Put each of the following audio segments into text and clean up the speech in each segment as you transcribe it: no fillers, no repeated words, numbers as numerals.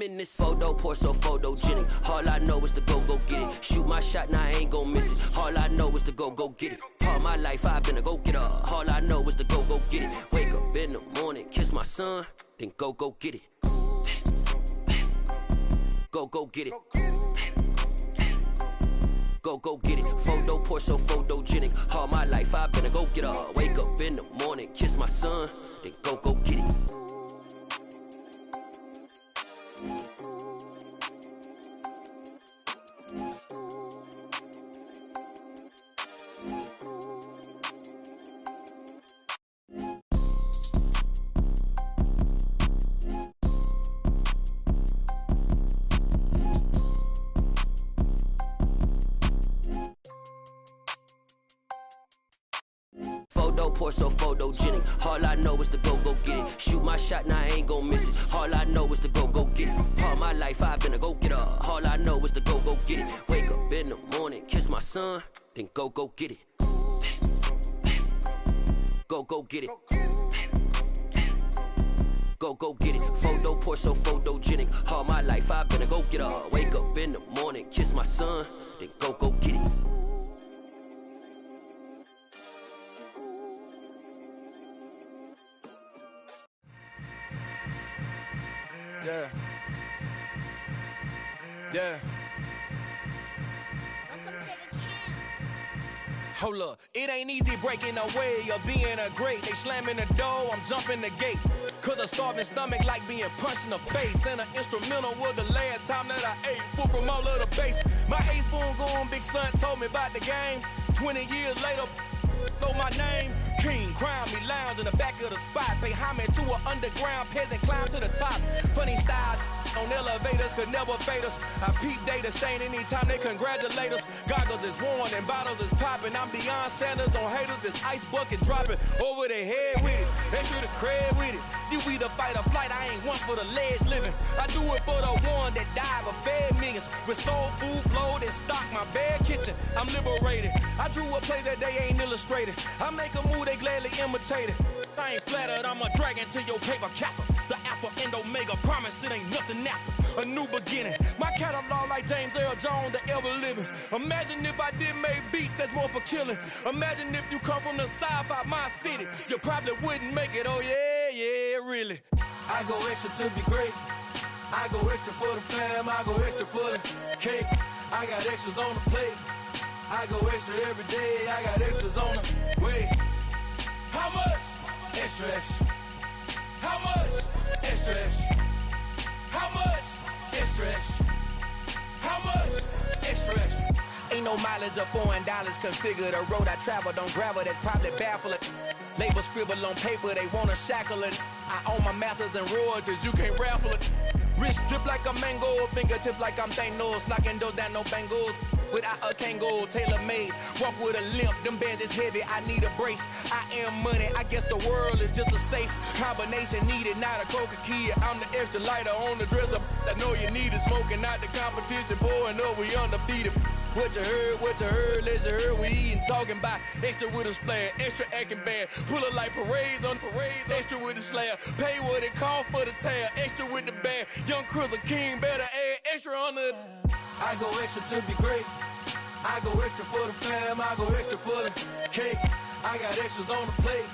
In this photo, pour so photogenic. All I know is to go get it. Shoot my shot, now I ain't gon' miss it. All I know is to go get it. All my life I've been a go-getter. All I know is to go get it. Wake up in the morning, kiss my son, then go get it. Go get it. Go get it. Photo, pour so photogenic. All my life I've been a go-getter. Wake up in the morning, kiss my son, then go get it. Photo, pour so photogenic. All I know is to go get it. Shoot my shot, now I ain't gon' miss it. All I know is to go get it. All my life I've been a go-getter. All I know is to go get it. Wake up in the morning, kiss my son, then go get it. Go get it. Go get it. Photo, pour so photogenic. All my life I've been a go-getter. Wake up in the morning, kiss my son, then go get it. Yeah. Yeah. Hold up, it ain't easy breaking away or being a great. They slamming the door, I'm jumping the gate. Cause a starving stomach like being punched in the face. And an instrumental was the last time that I ate. Full from all of the bass. My ace spoon going, big son told me about the game. 20 years later, know my name. King, crown me, lounge in the back of the spot. Pay homage to an underground peasant, climb to the top. Funny style on elevators could never fade us. I peep data stain anytime they congratulate us. Goggles is worn and bottles is popping. I'm Deion Sanders on haters, this ice bucket dropping over their head with it. They should have cred with it. You either fight or flight, I ain't one for the ledge living. I do it for the one that died but fed millions. With soul food flowed and stocked my bad kitchen. I'm liberated. I drew a play that they ain't illustrated. I make a move, they gladly imitate it. I ain't flattered, I'm a dragon to your paper castle. The Alpha and Omega, promise it ain't nothing after. A new beginning. My catalog like James Earl Jones, the ever living. Imagine if I did make beats that's more for killing. Imagine if you come from the south out my city. You probably wouldn't make it, oh yeah, really. I go extra to be great. I go extra for the fam, I go extra for the cake. I got extras on the plate. I go extra every day, I got extras on the way. How much? Extra, extra. How much? Extra, extra. How much? Extra, extra. How much? Extra, extra. Ain't no mileage of $4 configure the road I travel. Don't gravel that probably baffle it. Label scribble on paper, they wanna shackle it. I own my masters and royalties, you can't raffle it. Wrist drip like a mango, fingertips like I'm Thanos, knocking those down no bangles. Without a Kango, tailor-made, walk with a limp, them bands is heavy, I need a brace. I am money, I guess the world is just a safe combination needed, not a coca key. I'm the extra lighter on the dresser, I know you need it, smoking out the competition, pouring up, we undefeated. What you heard, let's heard, we eating, talking about extra with a splash, extra acting bad, pull it like parades on parades, extra with the slab, pay what it cost for the tab, extra with the bag, young Chris a king, better add extra on the. I go extra to be great. I go extra for the fam, I go extra for the cake. I got extras on the plate.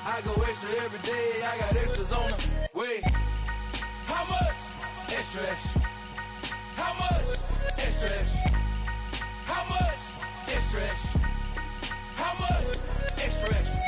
I go extra every day, I got extras on the way. How much? Extra, extra. How much? Extra, extra. How much? Extra, extra. How much? Extra, extra.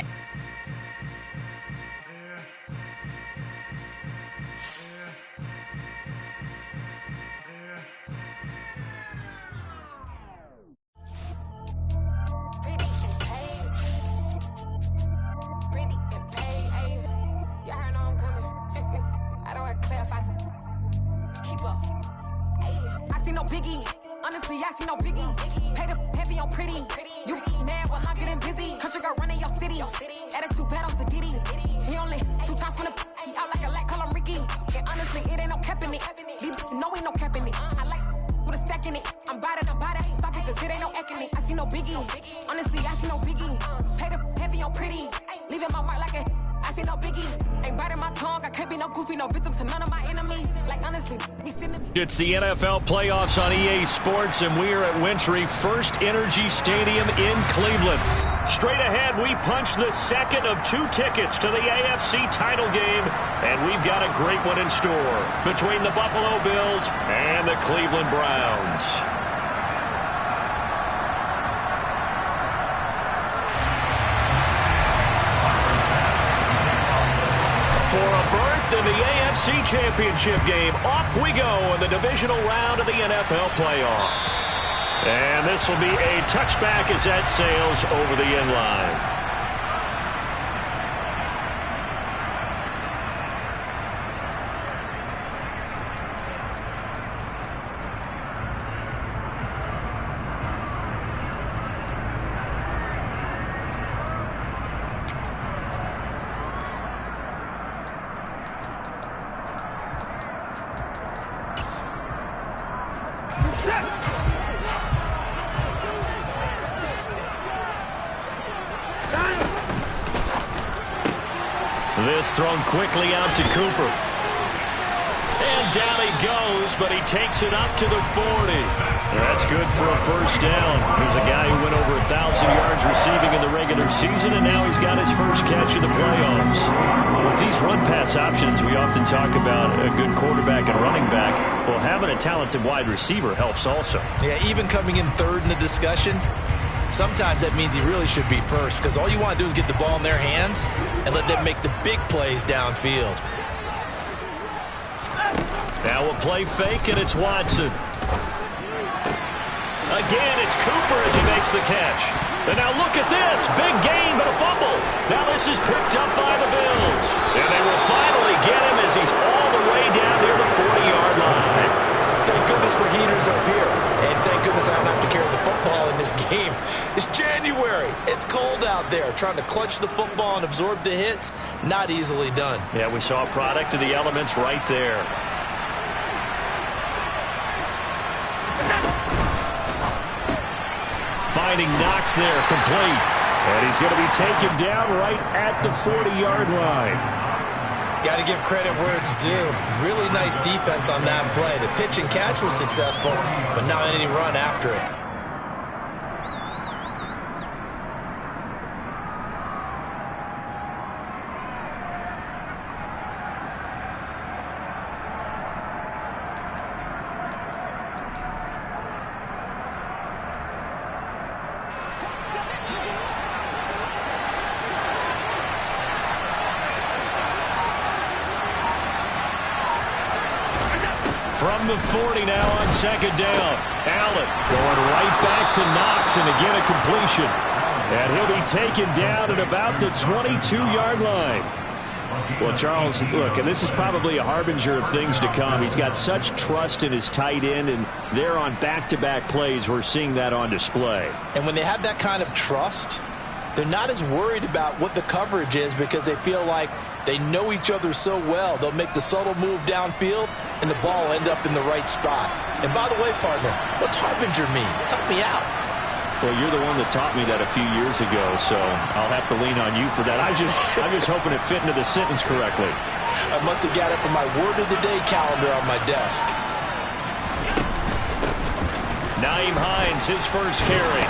Biggie, honestly, I see no biggie. Pay the heavy on pretty. You mad while I'm getting busy. Country girl running your city. Attitude bad on Sadiddy. He only 2 times from the he out like a light, call him Ricky. And honestly, it ain't no cap in it. These know ain't no cap in it. I like with a stack in it. I'm bad, I ain't stop it cause it ain't no eck in it. I see no biggie. Honestly, I see no biggie. Pay the heavy on pretty. Leaving my mark like a I see no biggie. Ain't biting my tongue, I can't be no goofy, no victim to none of my enemies. Like honestly, be sending me. It's the NFL playoffs on EA Sports, and we are at Wintry First Energy Stadium in Cleveland. Straight ahead, we punch the second of 2 tickets to the AFC title game, and we've got a great one in store between the Buffalo Bills and the Cleveland Browns. For a berth in the AFC Championship game, off we go in the divisional round of the NFL playoffs. And this will be a touchback as that sails over the end line. This thrown quickly out to Cooper. And down he goes, but he takes it up to the 40. That's good for a first down. Here's a guy who went over 1,000 yards receiving in the regular season, and now he's got his first catch in the playoffs. With these run-pass options, we often talk about a good quarterback and running back. Well, having a talented wide receiver helps also. Yeah, even coming in third in the discussion, sometimes that means he really should be first, because all you want to do is get the ball in their hands and let them make the big plays downfield. Now we'll play fake, and it's Watson. Again, it's Cooper as he makes the catch. And now look at this. Big gain, but a fumble. Now this is picked up by the Bills. And they will finally get him as he's all the way down near the 40-yard line. Thank goodness for heaters up here. And thank goodness I don't have to carry the football in this game. It's January. It's cold out there. Trying to clutch the football and absorb the hits, not easily done. Yeah, we saw a product of the elements right there. Finding Knox there, complete. And he's going to be taken down right at the 40-yard line. Got to give credit where it's due. Really nice defense on that play. The pitch and catch was successful, but not any run after it. From the 40 now on second down. Allen going right back to Knox, and again a completion. And he'll be taken down at about the 22-yard line. Well, Charles, look, and this is probably a harbinger of things to come. He's got such trust in his tight end, and they're on back-to-back plays. We're seeing that on display. And when they have that kind of trust, they're not as worried about what the coverage is because they feel like they know each other so well. They'll make the subtle move downfield, and the ball will end up in the right spot. And by the way, partner, what's harbinger mean? Help me out. Well, you're the one that taught me that a few years ago, so I'll have to lean on you for that. I'm just hoping it fit into the sentence correctly. I must have got it from my word of the day calendar on my desk. Nyheim Hines, his first carry.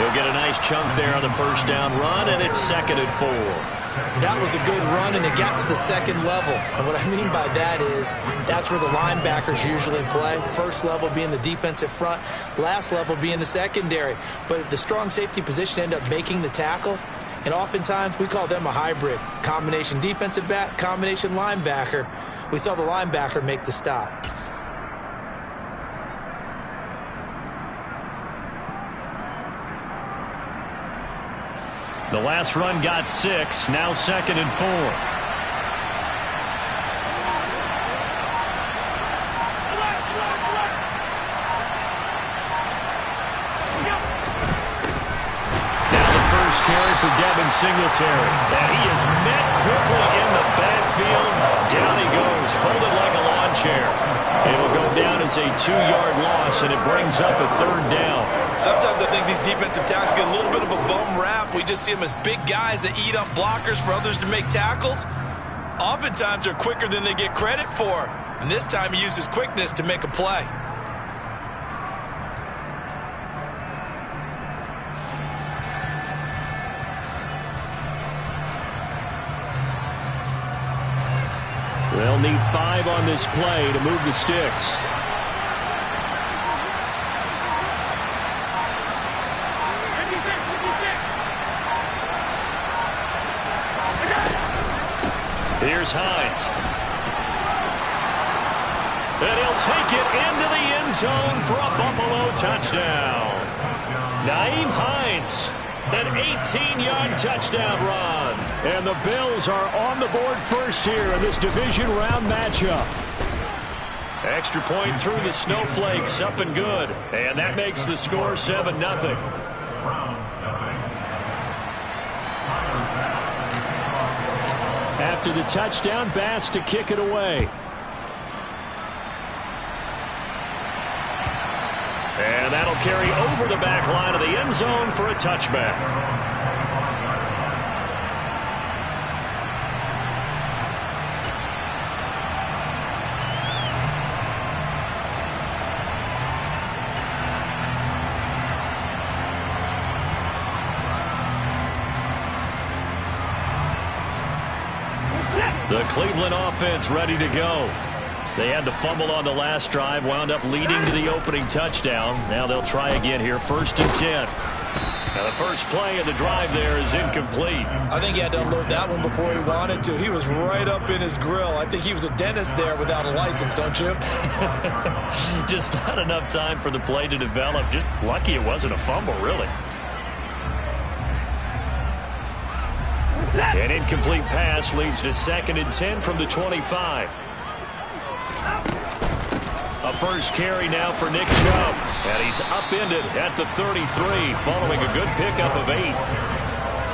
He'll get a nice chunk there on the first down run, and it's 2nd and 4. That was a good run, and it got to the second level. And what I mean by that is that's where the linebackers usually play. First level being the defensive front, last level being the secondary. But the strong safety position end up making the tackle, and oftentimes we call them a hybrid. Combination defensive back, combination linebacker. We saw the linebacker make the stop. The last run got 6, now 2nd and 4. Now the first carry for Devin Singletary. And he is met quickly in the backfield. Down he goes, folded like a lawn chair. It will go brought down as a 2-yard loss, and it brings up a 3rd down. Sometimes I think these defensive tackles get a little bit of a bum rap. We just see them as big guys that eat up blockers for others to make tackles. Oftentimes they're quicker than they get credit for. And this time he uses quickness to make a play. They'll need 5 on this play to move the sticks. Here's Hines. And he'll take it into the end zone for a Buffalo touchdown. Nyheim Hines, an 18-yard touchdown run. And the Bills are on the board first here in this division round matchup. Extra point through the Snowflakes, up and good. And that makes the score 7-0. After the touchdown, Bass to kick it away. And that'll carry over the back line of the end zone for a touchback. The Cleveland offense ready to go. They had to fumble on the last drive, wound up leading to the opening touchdown. Now they'll try again here, 1st and 10. Now the first play of the drive there is incomplete. I think he had to unload that one before he wanted to. He was right up in his grill. I think he was a dentist there without a license, don't you? Just not enough time for the play to develop. Just lucky it wasn't a fumble, really. An incomplete pass leads to 2nd and 10 from the 25. A first carry now for Nick Chubb. And he's upended at the 33 following a good pickup of 8.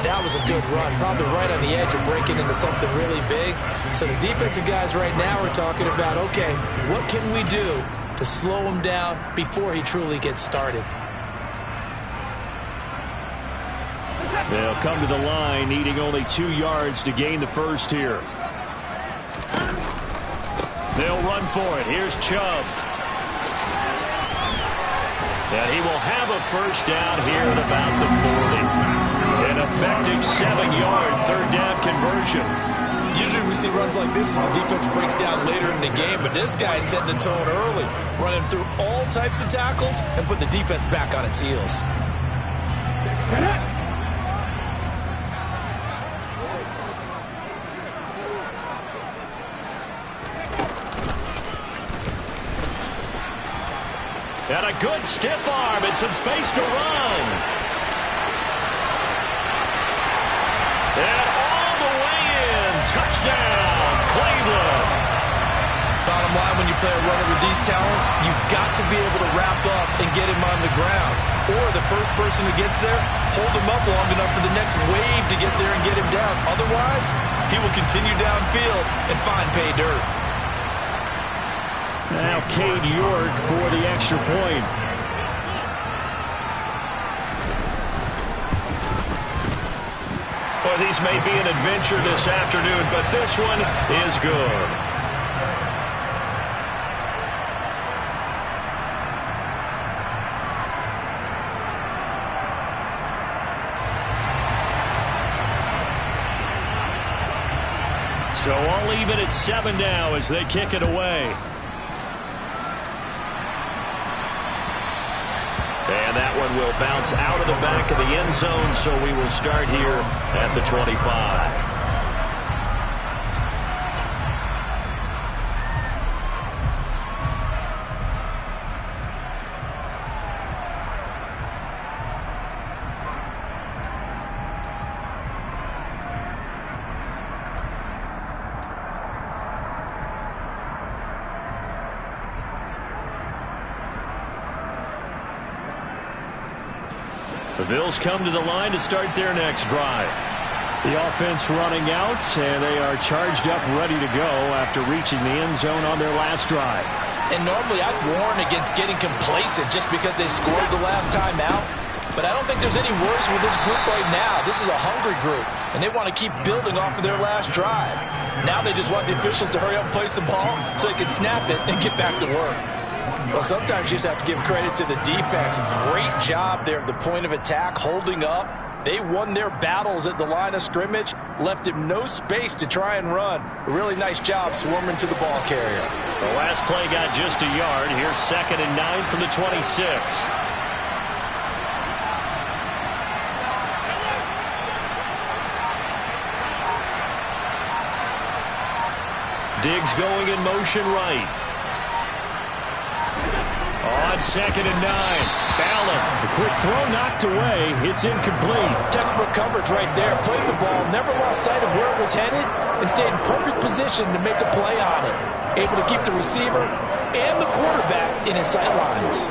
That was a good run, probably right on the edge of breaking into something really big. So the defensive guys right now are talking about, okay, what can we do to slow him down before he truly gets started? They'll come to the line, needing only 2 yards to gain the first here. They'll run for it. Here's Chubb. And he will have a first down here at about the 40. An effective 7-yard 3rd down conversion. Usually we see runs like this as the defense breaks down later in the game, but this guy's setting the tone early, running through all types of tackles and putting the defense back on its heels. And a good stiff arm and some space to run. And all the way in. Touchdown, Cleveland. Bottom line, when you play a runner with these talents, you've got to be able to wrap up and get him on the ground. Or the first person who gets there, hold him up long enough for the next wave to get there and get him down. Otherwise, he will continue downfield and find pay dirt. Now Cade York for the extra point. Well, these may be an adventure this afternoon, but this one is good. So all even at 7 now as they kick it away. And that one will bounce out of the back of the end zone, so we will start here at the 25. The Bills come to the line to start their next drive. The offense running out, and they are charged up, ready to go after reaching the end zone on their last drive. And normally I'd warn against getting complacent just because they scored the last time out. But I don't think there's any worries with this group right now. This is a hungry group, and they want to keep building off of their last drive. Now they just want the officials to hurry up and place the ball so they can snap it and get back to work. Well, sometimes you just have to give credit to the defense. Great job there at the point of attack, holding up. They won their battles at the line of scrimmage, left him no space to try and run. A really nice job swarming to the ball carrier. The last play got just a yard. Here's 2nd and 9 from the 26. Diggs going in motion right. On 2nd and 9. Ballin. The quick throw knocked away. It's incomplete. Textbook coverage right there. Played the ball, never lost sight of where it was headed, and stayed in perfect position to make a play on it. Able to keep the receiver and the quarterback in his sight lines.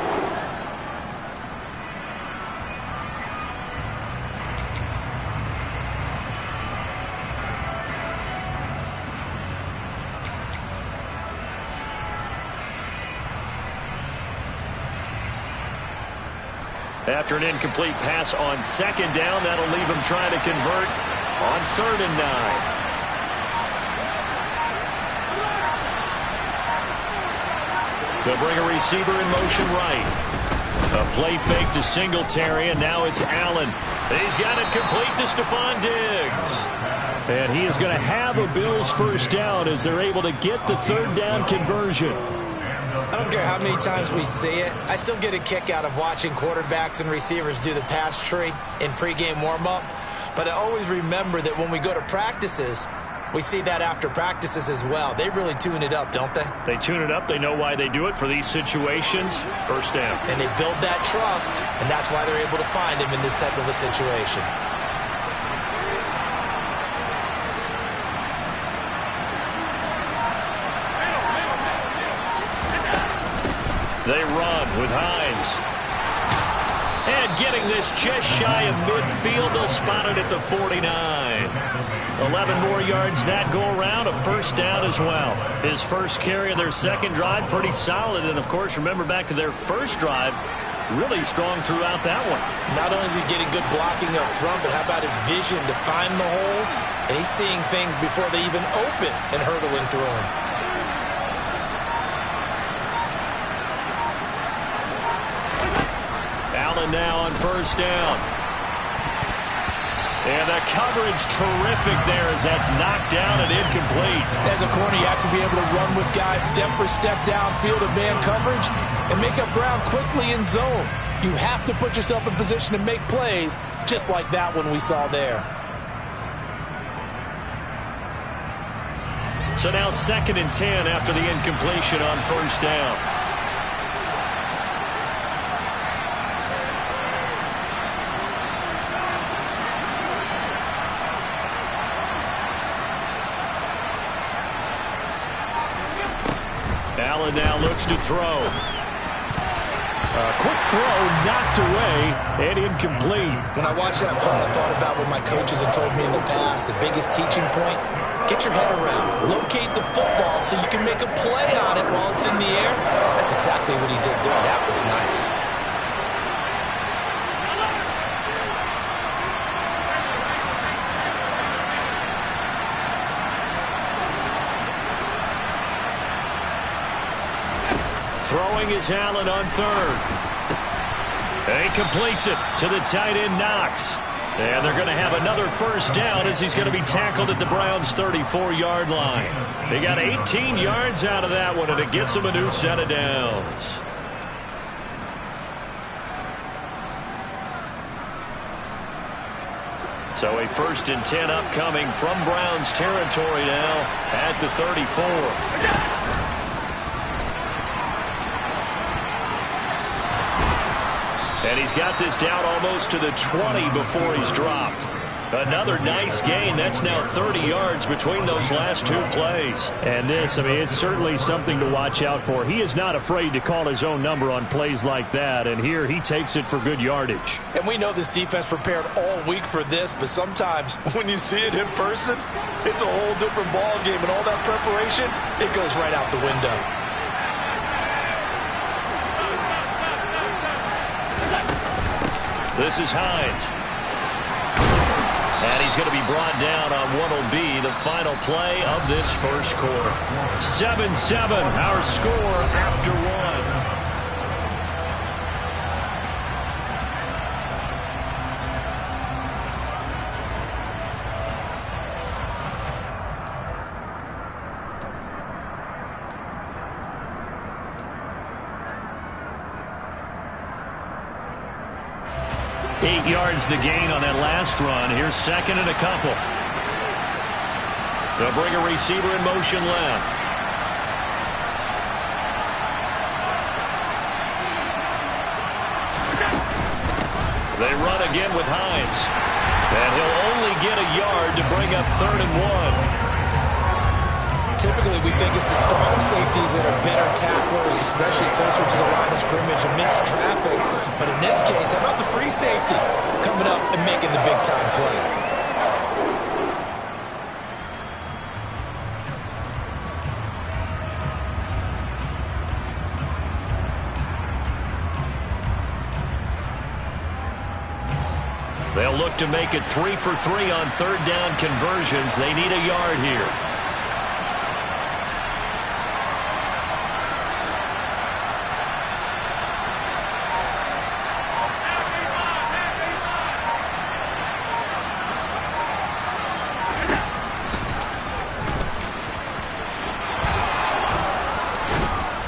After an incomplete pass on 2nd down, that'll leave him trying to convert on 3rd and 9. They'll bring a receiver in motion right. A play fake to Singletary, and now it's Allen. He's got it complete to Stephon Diggs. And he is going to have a Bills first down as they're able to get the 3rd down conversion. I don't care how many times we see it. I still get a kick out of watching quarterbacks and receivers do the pass tree in pregame warm-up. But I always remember that when we go to practices, we see that after practices as well. They really tune it up, don't they? They tune it up. They know why they do it for these situations. First down. And they build that trust, and that's why they're able to find him in this type of a situation. They run with Hines. And getting this just shy of midfield, they'll spot it at the 49. 11 more yards that go around, a first down as well. His first carry of their second drive, pretty solid. And, of course, remember back to their first drive, really strong throughout that one. Not only is he getting good blocking up front, but how about his vision to find the holes? And he's seeing things before they even open and hurdling through them. Allen now on first down. And the coverage terrific there as that's knocked down and incomplete. As a corner, you have to be able to run with guys step for step downfield of man coverage and make up ground quickly in zone. You have to put yourself in position to make plays just like that one we saw there. So now 2nd and 10 after the incompletion on first down. Allen now looks to throw. A quick throw knocked away and incomplete. When I watched that play, I thought about what my coaches had told me in the past. The biggest teaching point, get your head around. Locate the football so you can make a play on it while it's in the air. That's exactly what he did there. That was nice. Throwing is Allen on 3rd. And he completes it to the tight end Knox. And they're going to have another first down as he's going to be tackled at the Browns' 34-yard line. They got 18 yards out of that one, and it gets them a new set of downs. So a 1st and 10 upcoming from Browns territory now at the 34. And he's got this down almost to the 20 before he's dropped. Another nice gain. That's now 30 yards between those last 2 plays. And this, I mean, it's certainly something to watch out for. He is not afraid to call his own number on plays like that. And here he takes it for good yardage. And we know this defense prepared all week for this, but sometimes when you see it in person, it's a whole different ball game. And all that preparation, it goes right out the window. This is Hines. And he's going to be brought down on what will be the final play of this first quarter. 7-7, our score after one. Yards the gain on that last run. Here's second and a couple. They'll bring a receiver in motion left. They run again with Hines. And he'll only get a yard to bring up 3rd and 1. Typically, we think it's the strong safeties that are better tacklers, especially closer to the line of scrimmage amidst traffic. But in this case, how about the free safety coming up and making the big-time play? They'll look to make it 3 for 3 on 3rd down conversions. They need a yard here.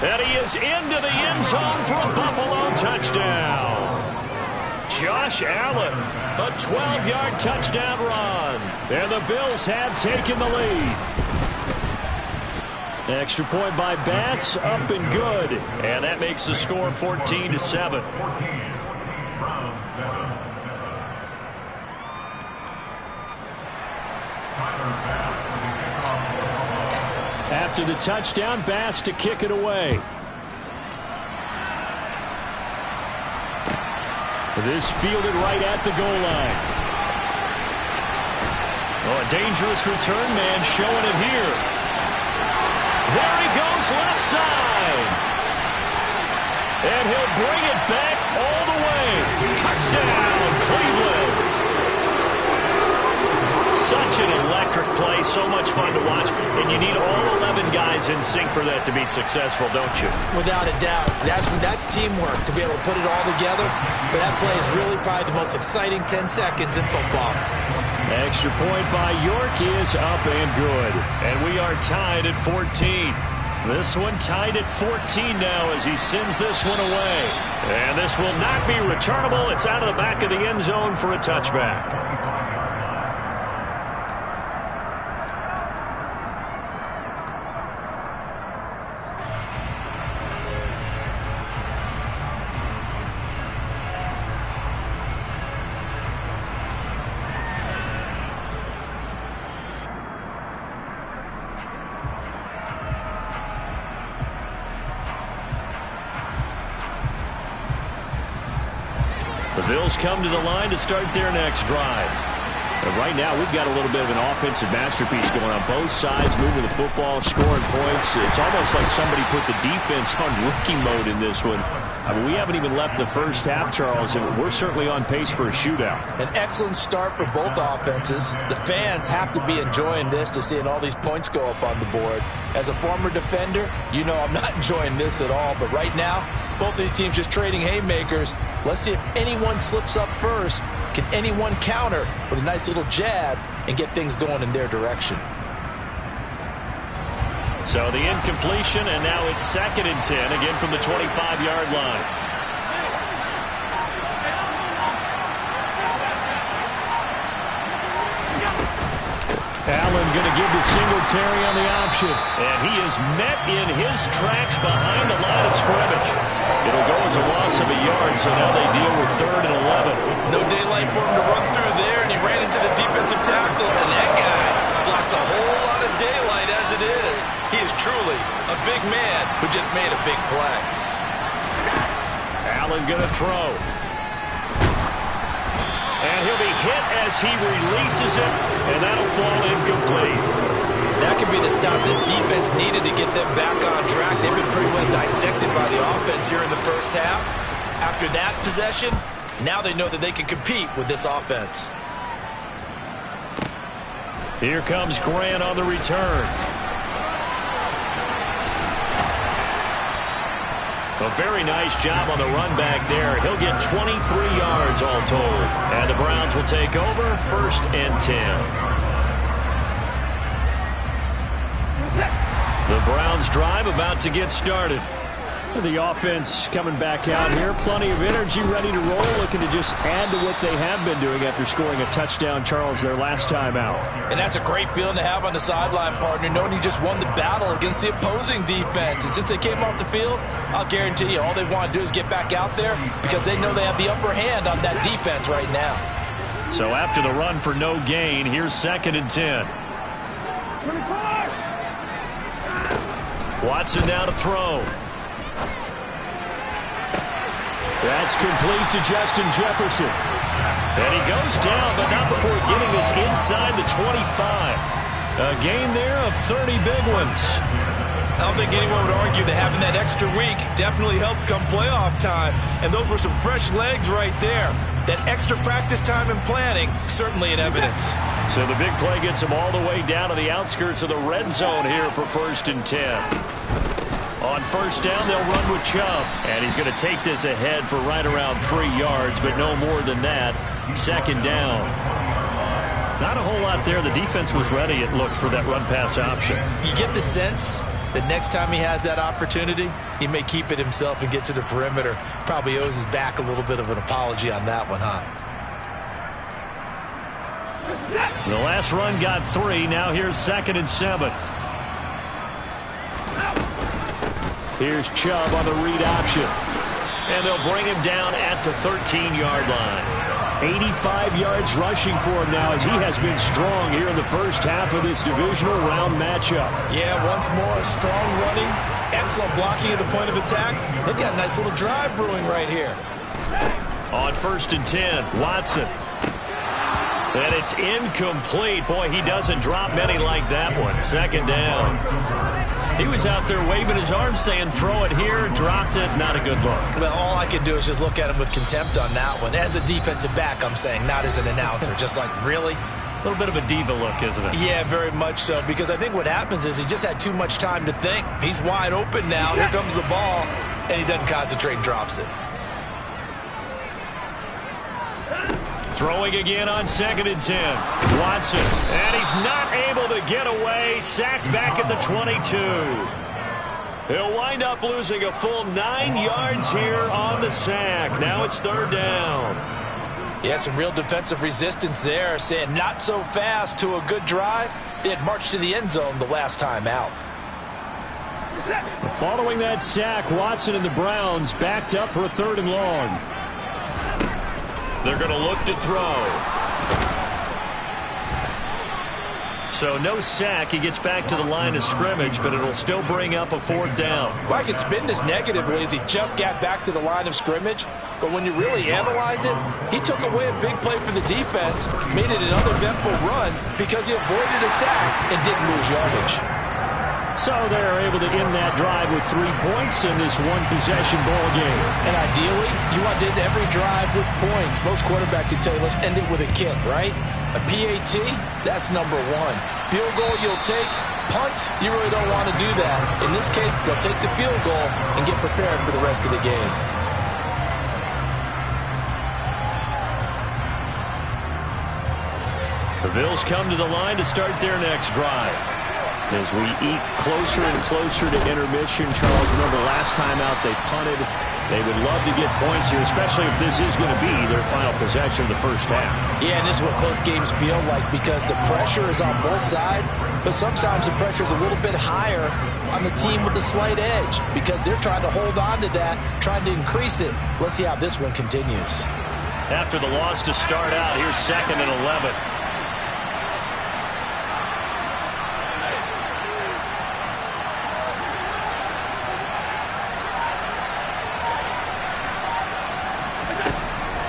And he is into the end zone for a Buffalo touchdown. Josh Allen, a 12-yard touchdown run. And the Bills have taken the lead. Extra point by Bass, up and good. And that makes the score 14-7. After the touchdown, Bass to kick it away. This fielded right at the goal line. Oh, a dangerous return man showing it here. There he goes, left side. And he'll bring it back all the way. Touchdown, Cleveland. Such an electric play, so much fun to watch, and you need all 11 guys in sync for that to be successful, don't you? Without a doubt. That's teamwork to be able to put it all together, but that play is really probably the most exciting 10 seconds in football. Extra point by York is up and good, and we are tied at 14. This one tied at 14 now as he sends this one away. And this will not be returnable. It's out of the back of the end zone for a touchback. The Bills come to the line to start their next drive. And right now, we've got a little bit of an offensive masterpiece going on both sides, moving the football, scoring points. It's almost like somebody put the defense on rookie mode in this one. I mean, we haven't even left the first half, Charles, and we're certainly on pace for a shootout. An excellent start for both offenses. The fans have to be enjoying this to seeing all these points go up on the board. As a former defender, you know I'm not enjoying this at all. But right now, both these teams just trading haymakers. Let's see if anyone slips up first. Can anyone counter with a nice little jab and get things going in their direction? So the incompletion, and now it's 2nd and 10, again from the 25-yard line. Allen going to give to Singletary on the option. And he is met in his tracks behind the line of scrimmage. It'll go as a loss of a yard, so now they deal with 3rd and 11. No daylight for him to run through there, and he ran into the defensive tackle, and that guy blocks a whole lot of daylight as it is. He is truly a big man who just made a big play. Allen going to throw. And he'll be hit as he releases it, and that'll fall incomplete. That could be the stop this defense needed to get them back on track. They've been pretty well dissected by the offense here in the first half. After that possession, Now they know that they can compete with this offense. Here comes Grant on the return. A very nice job on the run back there. He'll get 23 yards all told. And the Browns will take over 1st and 10. The Browns drive about to get started. The offense coming back out here. Plenty of energy, ready to roll, looking to just add to what they have been doing after scoring a touchdown, Charles, their last time out. And that's a great feeling to have on the sideline, partner, knowing you just won the battle against the opposing defense. And since they came off the field, I'll guarantee you all they want to do is get back out there because they know they have the upper hand on that defense right now. So after the run for no gain, here's 2nd and 10. Watson now to throw. That's complete to Justin Jefferson. And he goes down, but not before getting this inside the 25. A gain there of 30 big ones. I don't think anyone would argue that having that extra week definitely helps come playoff time. And those were some fresh legs right there. That extra practice time and planning, certainly in evidence. So the big play gets them all the way down to the outskirts of the red zone here for 1st and 10. On 1st down, they'll run with Chubb. And he's going to take this ahead for right around 3 yards, but no more than that. 2nd down. Not a whole lot there. The defense was ready, it looked, for that run-pass option. You get the sense that next time he has that opportunity, he may keep it himself and get to the perimeter. Probably owes his back a little bit of an apology on that one, huh? The last run got 3. Now here's 2nd and 7. Here's Chubb on the read option. And they'll bring him down at the 13-yard line. 85 yards rushing for him now as he has been strong here in the first half of this divisional round matchup. Yeah, once more, strong running, excellent blocking at the point of attack. They've got a nice little drive brewing right here. On 1st and 10, Watson. And it's incomplete. Boy, he doesn't drop many like that one. 2nd down. He was out there waving his arms saying, throw it here, dropped it. Not a good look. Well, all I can do is just look at him with contempt on that one. As a defensive back, I'm saying, not as an announcer. Just like, really? A little bit of a diva look, isn't it? Yeah, very much so. Because I think what happens is he just had too much time to think. He's wide open now. Here comes the ball. And he doesn't concentrate and drops it. Throwing again on 2nd and 10. Watson. And he's not able to get away. Sacked back at the 22. He'll wind up losing a full 9 yards here on the sack. Now it's 3rd down. Yeah, some real defensive resistance there, saying not so fast to a good drive. They had marched to the end zone the last time out. Following that sack, Watson and the Browns backed up for a 3rd and long. They're going to look to throw. So no sack. He gets back to the line of scrimmage, but it'll still bring up a 4th down. Well, I could spin this negatively as he just got back to the line of scrimmage. But when you really analyze it, he took away a big play for the defense, made it an uneventful run because he avoided a sack and didn't lose yardage. So they're able to end that drive with 3 points in this one-possession ball game. And ideally, you want to end every drive with points. Most quarterbacks would tell you, let's end it with a kick, right? A PAT, that's number 1. Field goal you'll take. Punts, you really don't want to do that. In this case, they'll take the field goal and get prepared for the rest of the game. The Bills come to the line to start their next drive. As we eat closer and closer to intermission, Charles, remember last time out they punted. They would love to get points here, especially if this is going to be their final possession of the first half. Yeah, and this is what close games feel like because the pressure is on both sides, but sometimes the pressure is a little bit higher on the team with the slight edge because they're trying to hold on to that, trying to increase it. Let's see how this one continues. After the loss to start out, here's 2nd and 11.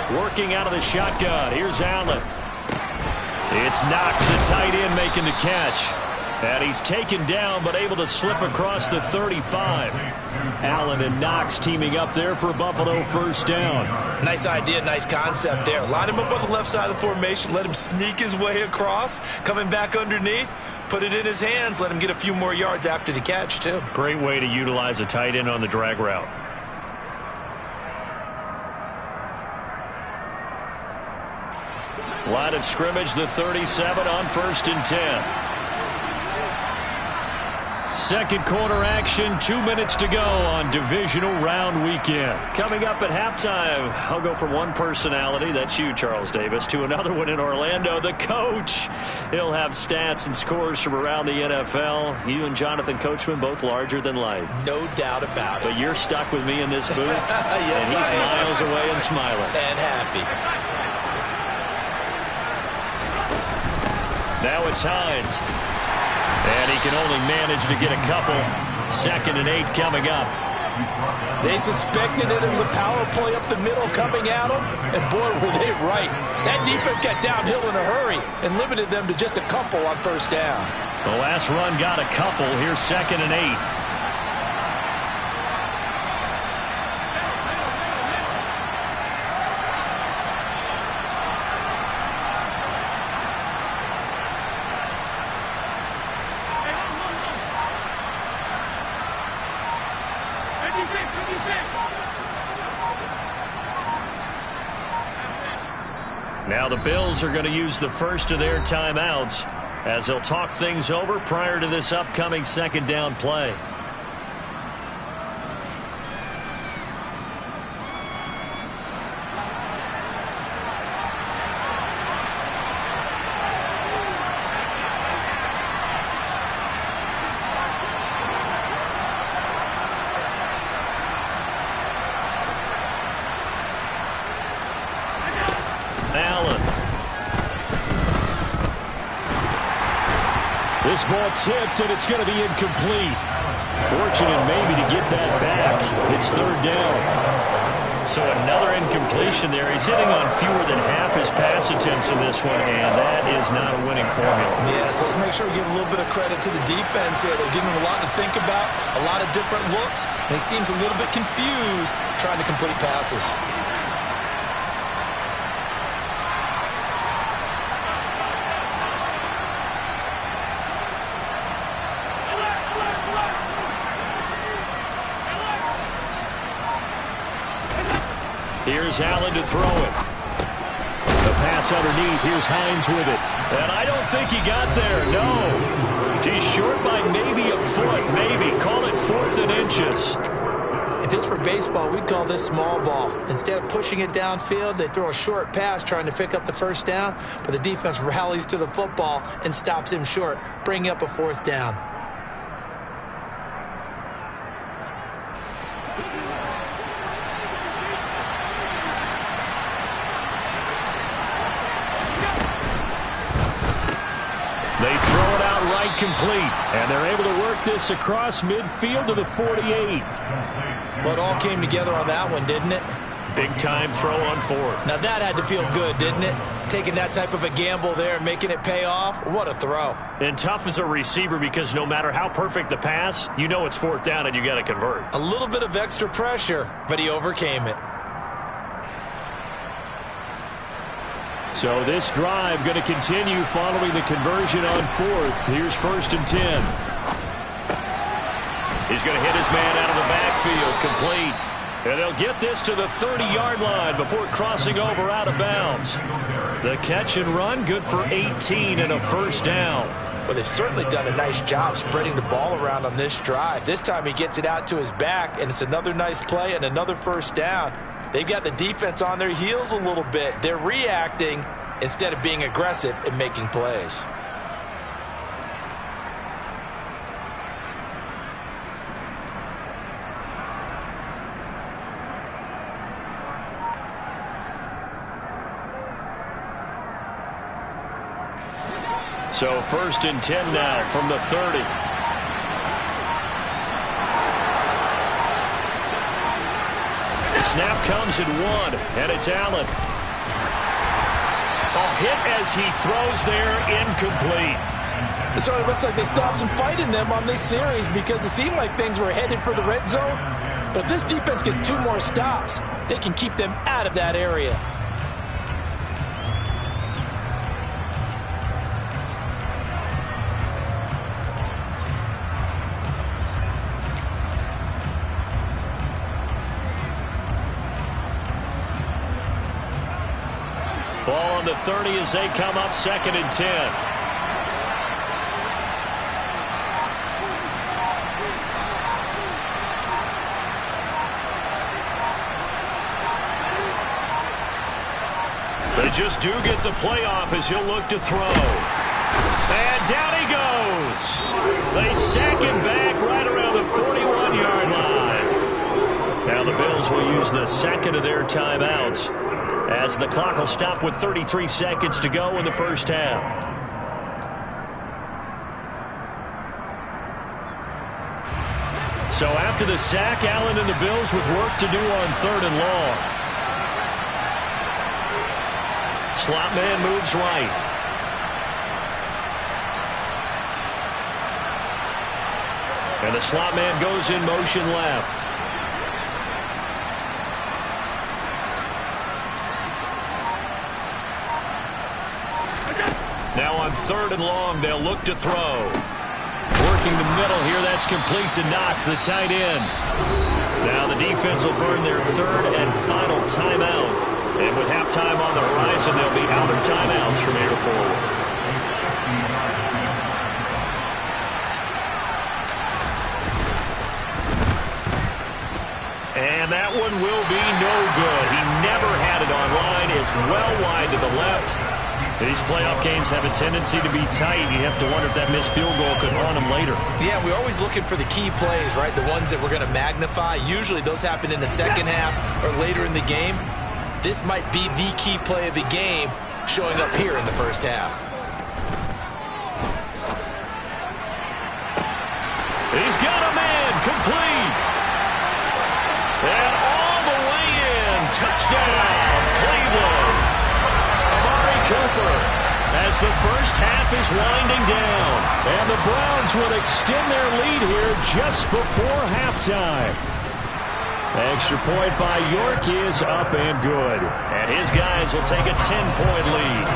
Working out of the shotgun. Here's Allen. It's Knox, the tight end, making the catch. And he's taken down, but able to slip across the 35. Allen and Knox teaming up there for Buffalo first down. Nice idea, nice concept there. Line him up on the left side of the formation, let him sneak his way across, coming back underneath, put it in his hands, let him get a few more yards after the catch, too. Great way to utilize a tight end on the drag route. Line of scrimmage, the 37 on 1st and 10. Second quarter action, 2 minutes to go on divisional round weekend. Coming up at halftime, I'll go from one personality, that's you, Charles Davis, to another one in Orlando, the coach. He'll have stats and scores from around the NFL. You and Jonathan Coachman, both larger than life. No doubt about it. But you're stuck with me in this booth, yes, and he's miles away and smiling. And happy. Now it's Hines. And he can only manage to get a couple. 2nd and 8 coming up. They suspected that it was a power play up the middle coming at them, and boy, were they right. That defense got downhill in a hurry and limited them to just a couple on first down. The last run got a couple. Here's 2nd and 8. Now the Bills are going to use the first of their timeouts as they'll talk things over prior to this upcoming 2nd down play. This ball tipped, and it's going to be incomplete. Fortunate maybe to get that back. It's 3rd down. So another incompletion there. He's hitting on fewer than half his pass attempts in this one, and that is not a winning formula. Yeah, so let's make sure we give a little bit of credit to the defense here. They're giving him a lot to think about, a lot of different looks, and he seems a little bit confused trying to complete passes. Here's Allen to throw it. The pass underneath. Here's Hines with it. And I don't think he got there. No. He's short by maybe a foot. Maybe. Call it 4th and inches. If this were baseball, we'd call this small ball. Instead of pushing it downfield, they throw a short pass trying to pick up the first down, but the defense rallies to the football and stops him short, bringing up a 4th down. They throw it out right complete, and they're able to work this across midfield to the 48. Well, it all came together on that one, didn't it? Big time throw on 4th. Now that had to feel good, didn't it? Taking that type of a gamble there and making it pay off. What a throw. And tough as a receiver because no matter how perfect the pass, you know it's 4th down and you got to convert. A little bit of extra pressure, but he overcame it. So this drive going to continue following the conversion on 4th. Here's 1st and 10. He's going to hit his man out of the backfield, complete. And they'll get this to the 30-yard line before crossing over out of bounds. The catch and run, good for 18 and a 1st down. Well, they've certainly done a nice job spreading the ball around on this drive. This time he gets it out to his back, and it's another nice play and another 1st down. They've got the defense on their heels a little bit. They're reacting instead of being aggressive and making plays. So 1st and 10 now from the 30. Snap comes at 1, and it's Allen. A hit as he throws there, incomplete. It sort of looks like they still have some fight in them on this series because it seemed like things were headed for the red zone. But if this defense gets 2 more stops, they can keep them out of that area. Ball on the 30 as they come up 2nd and 10. They just do get the playoff as he'll look to throw. And down he goes. They sack him back right around the 41-yard line. Now the Bills will use the second of their timeouts as the clock will stop with 33 seconds to go in the first half. So after the sack, Allen and the Bills with work to do on 3rd and long. Slot man moves right. And the slot man goes in motion left. Now on 3rd and long, they'll look to throw. Working the middle here, that's complete to Knox, the tight end. Now the defense will burn their 3rd and final timeout. And with halftime on the horizon, they'll be out of timeouts from here forward. And that one will be no good. He never had it on line. It's well wide to the left. These playoff games have a tendency to be tight. You have to wonder if that missed field goal could haunt them later. Yeah, we're always looking for the key plays, right? The ones that we're going to magnify. Usually those happen in the second half or later in the game. This might be the key play of the game showing up here in the first half. He's got a man complete. And all the way in. Touchdown, Cleveland. Amari Cooper as the first half is winding down. And the Browns will extend their lead here just before halftime. Extra point by York is up and good. And his guys will take a 10-point lead.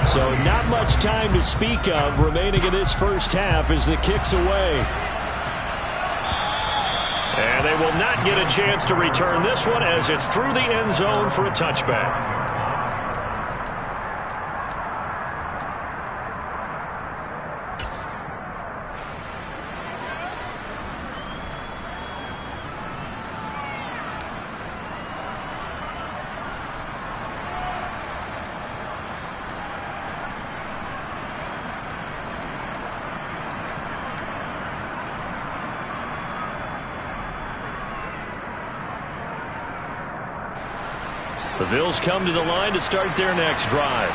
So not much time to speak of remaining in this first half as the kick's away. And they will not get a chance to return this one as it's through the end zone for a touchback. The Bills come to the line to start their next drive.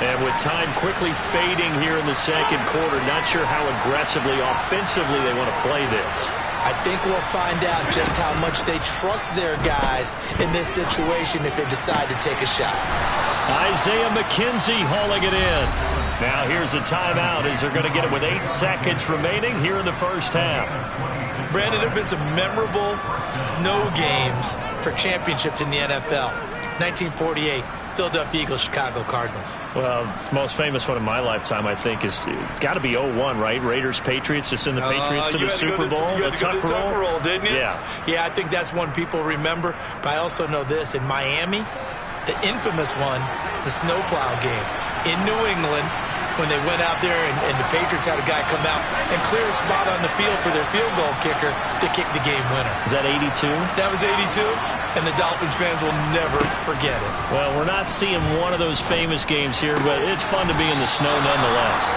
And with time quickly fading here in the second quarter, not sure how aggressively, offensively they want to play this. I think we'll find out just how much they trust their guys in this situation if they decide to take a shot. Isaiah McKenzie hauling it in. Now here's a timeout as they're going to get it with 8 seconds remaining here in the first half. Brandon, there have been some memorable snow games for championships in the NFL. 1948, Philadelphia Eagles, Chicago Cardinals. Well, the most famous one in my lifetime, I think, is got to be 01, right? Raiders, Patriots, just send the Patriots to the Super Bowl. You had to go to the Tuck roll, didn't you? Yeah, I think that's one people remember. But I also know this. In Miami, the infamous one, the snowplow game in New England, when they went out there and the Patriots had a guy come out and clear a spot on the field for their field goal kicker to kick the game winner. Is that 82? That was 82, and the Dolphins fans will never forget it. Well, we're not seeing one of those famous games here, but it's fun to be in the snow nonetheless.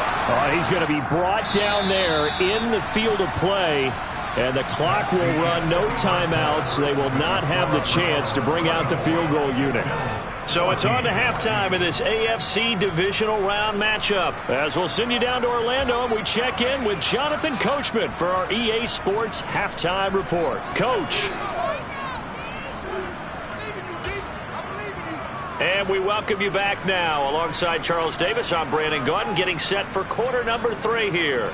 He's going to be brought down there in the field of play, and the clock will run, no timeouts. They will not have the chance to bring out the field goal unit. So it's on to halftime in this AFC divisional round matchup. As we'll send you down to Orlando and we check in with Jonathan Coachman for our EA Sports Halftime Report. Coach. And we welcome you back now. Alongside Charles Davis, I'm Brandon Gaudin, getting set for quarter number 3 here.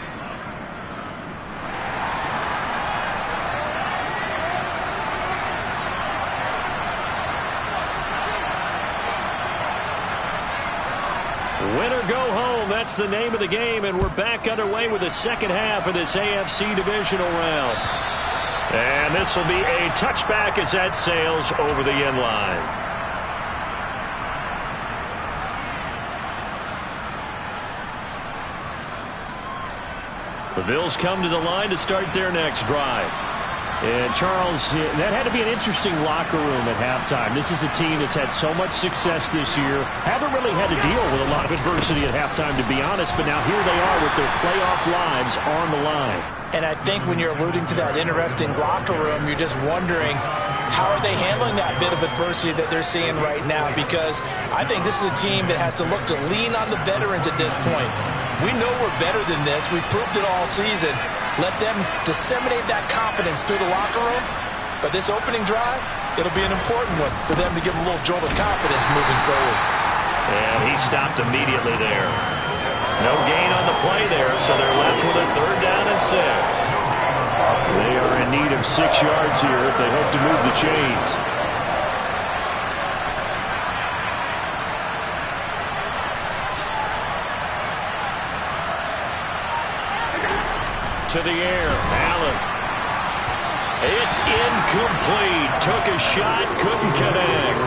Win or go home, that's the name of the game, and we're back underway with the second half of this AFC divisional round. And this will be a touchback as that sails over the end line. The Bills come to the line to start their next drive. And, Charles, that had to be an interesting locker room at halftime. This is a team that's had so much success this year. Haven't really had to deal with a lot of adversity at halftime, to be honest. But now here they are with their playoff lives on the line. And I think when you're alluding to that interesting locker room, you're just wondering, how are they handling that bit of adversity that they're seeing right now? Because I think this is a team that has to look to lean on the veterans at this point. We know we're better than this. We've proved it all season. Let them disseminate that confidence through the locker room. But this opening drive, it'll be an important one for them to give a little jolt of confidence moving forward. And he stopped immediately there. No gain on the play there, so they're left with a 3rd down and 6. They are in need of 6 yards here if they hope to move the chains. To the air, Allen. It's incomplete. Took a shot, couldn't connect.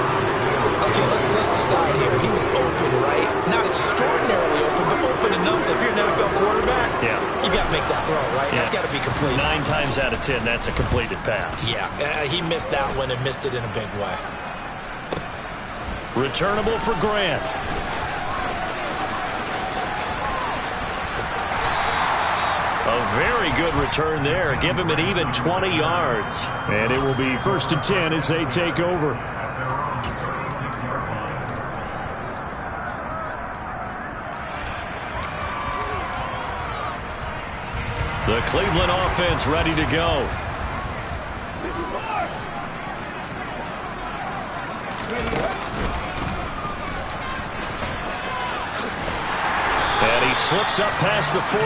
Okay, let's decide here. He was open, right? Not extraordinarily open, but open enough that if you're an NFL quarterback, you got to make that throw, right? That's got to be complete. 9 times out of 10, that's a completed pass. Yeah, he missed that one and missed it in a big way. Returnable for Grant. A very good return there. Give him an even 20 yards. And it will be 1st and 10 as they take over. The Cleveland offense ready to go. And he slips up past the 45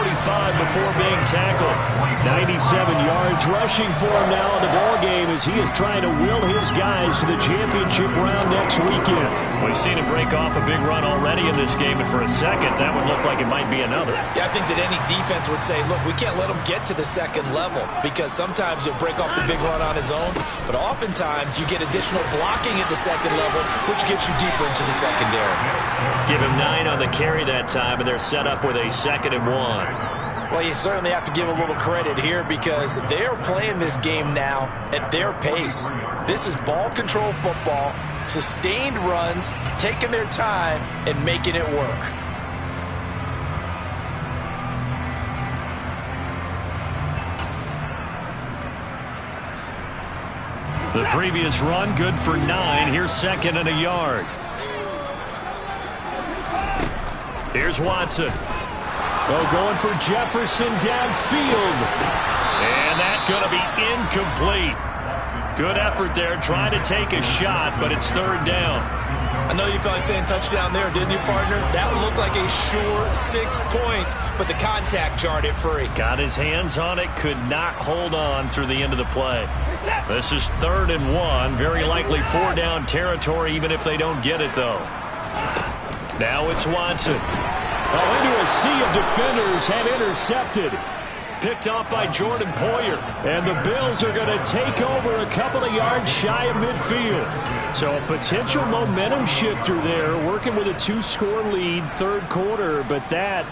before being tackled. 97 yards rushing for him now in the ballgame as he is trying to will his guys to the championship round next weekend. We've seen him break off a big run already in this game, and for a second, that would look like it might be another. Yeah, I think that any defense would say, look, we can't let him get to the second level because sometimes he'll break off the big run on his own, but oftentimes you get additional blocking at the second level, which gets you deeper into the secondary. Give him 9 on the carry that time, and they're set up with a 2nd and 1. Well, you certainly have to give a little credit here because they're playing this game now at their pace. This is ball control football, sustained runs, taking their time, and making it work. The previous run, good for 9. Here's 2nd and a yard. Here's Watson. Oh, going for Jefferson downfield. And that's going to be incomplete. Good effort there, trying to take a shot, but it's 3rd down. I know you felt like saying touchdown there, didn't you, partner? That looked like a sure 6 points, but the contact jarred it free. Got his hands on it, could not hold on through the end of the play. This is 3rd and 1, very likely 4-down territory, even if they don't get it, though. Now it's Watson. Oh, into a sea of defenders and intercepted. Picked off by Jordan Poyer. And the Bills are going to take over a couple of yards shy of midfield. So a potential momentum shifter there, working with a 2-score lead, 3rd quarter, but that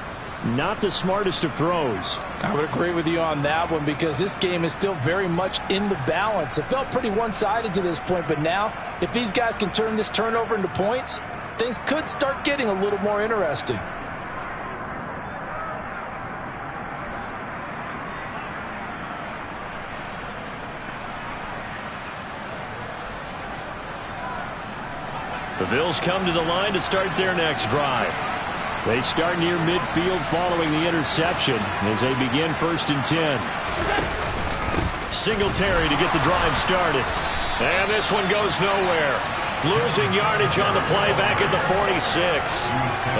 not the smartest of throws. I would agree with you on that one because this game is still very much in the balance. It felt pretty one-sided to this point, but now if these guys can turn this turnover into points, things could start getting a little more interesting. The Bills come to the line to start their next drive. They start near midfield following the interception as they begin 1st and 10. Singletary to get the drive started. And this one goes nowhere. Losing yardage on the play back at the 46.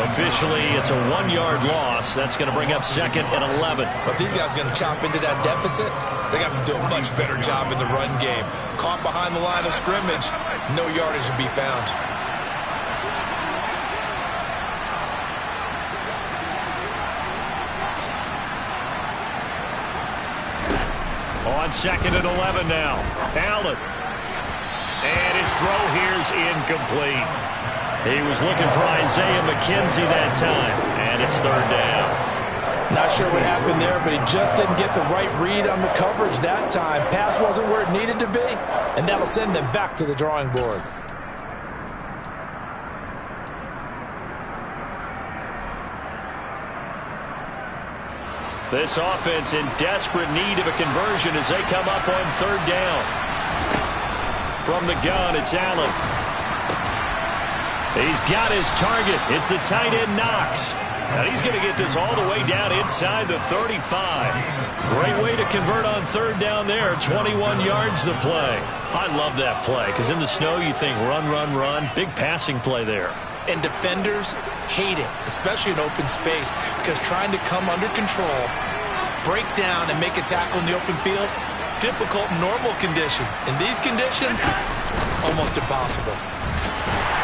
Officially, it's a 1-yard loss. That's going to bring up 2nd and 11. But these guys are going to chop into that deficit. They got to do a much better job in the run game. Caught behind the line of scrimmage, no yardage to be found. On 2nd and 11 now. Allen. And his throw here's incomplete. He was looking for Isaiah McKenzie that time. And it's 3rd down. Not sure what happened there, but he just didn't get the right read on the coverage that time. Pass wasn't where it needed to be, and that'll send them back to the drawing board. This offense in desperate need of a conversion as they come up on 3rd down. From the gun, it's Allen. He's got his target. It's the tight end Knox. And he's going to get this all the way down inside the 35. Great way to convert on 3rd down there. 21 yards to play. I love that play because in the snow you think run, run, run. Big passing play there. And defenders hate it, especially in open space, because trying to come under control, break down, and make a tackle in the open field, difficult in normal conditions. In these conditions, almost impossible.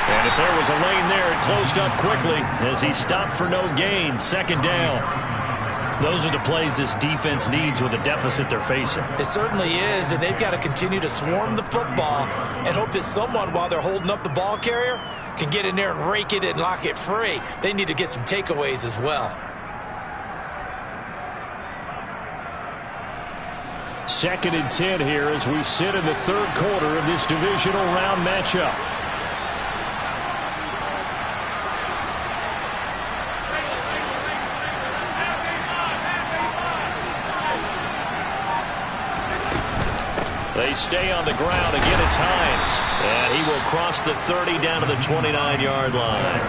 And if there was a lane there, it closed up quickly as he stopped for no gain. 2nd down. Those are the plays this defense needs with the deficit they're facing. It certainly is, and they've got to continue to swarm the football and hope that someone, while they're holding up the ball carrier, can get in there and rake it and lock it free. They need to get some takeaways as well. 2nd and 10 here as we sit in the 3rd quarter of this divisional round matchup. They stay on the ground. Again, it's Hines. And he will cross the 30 down to the 29-yard line.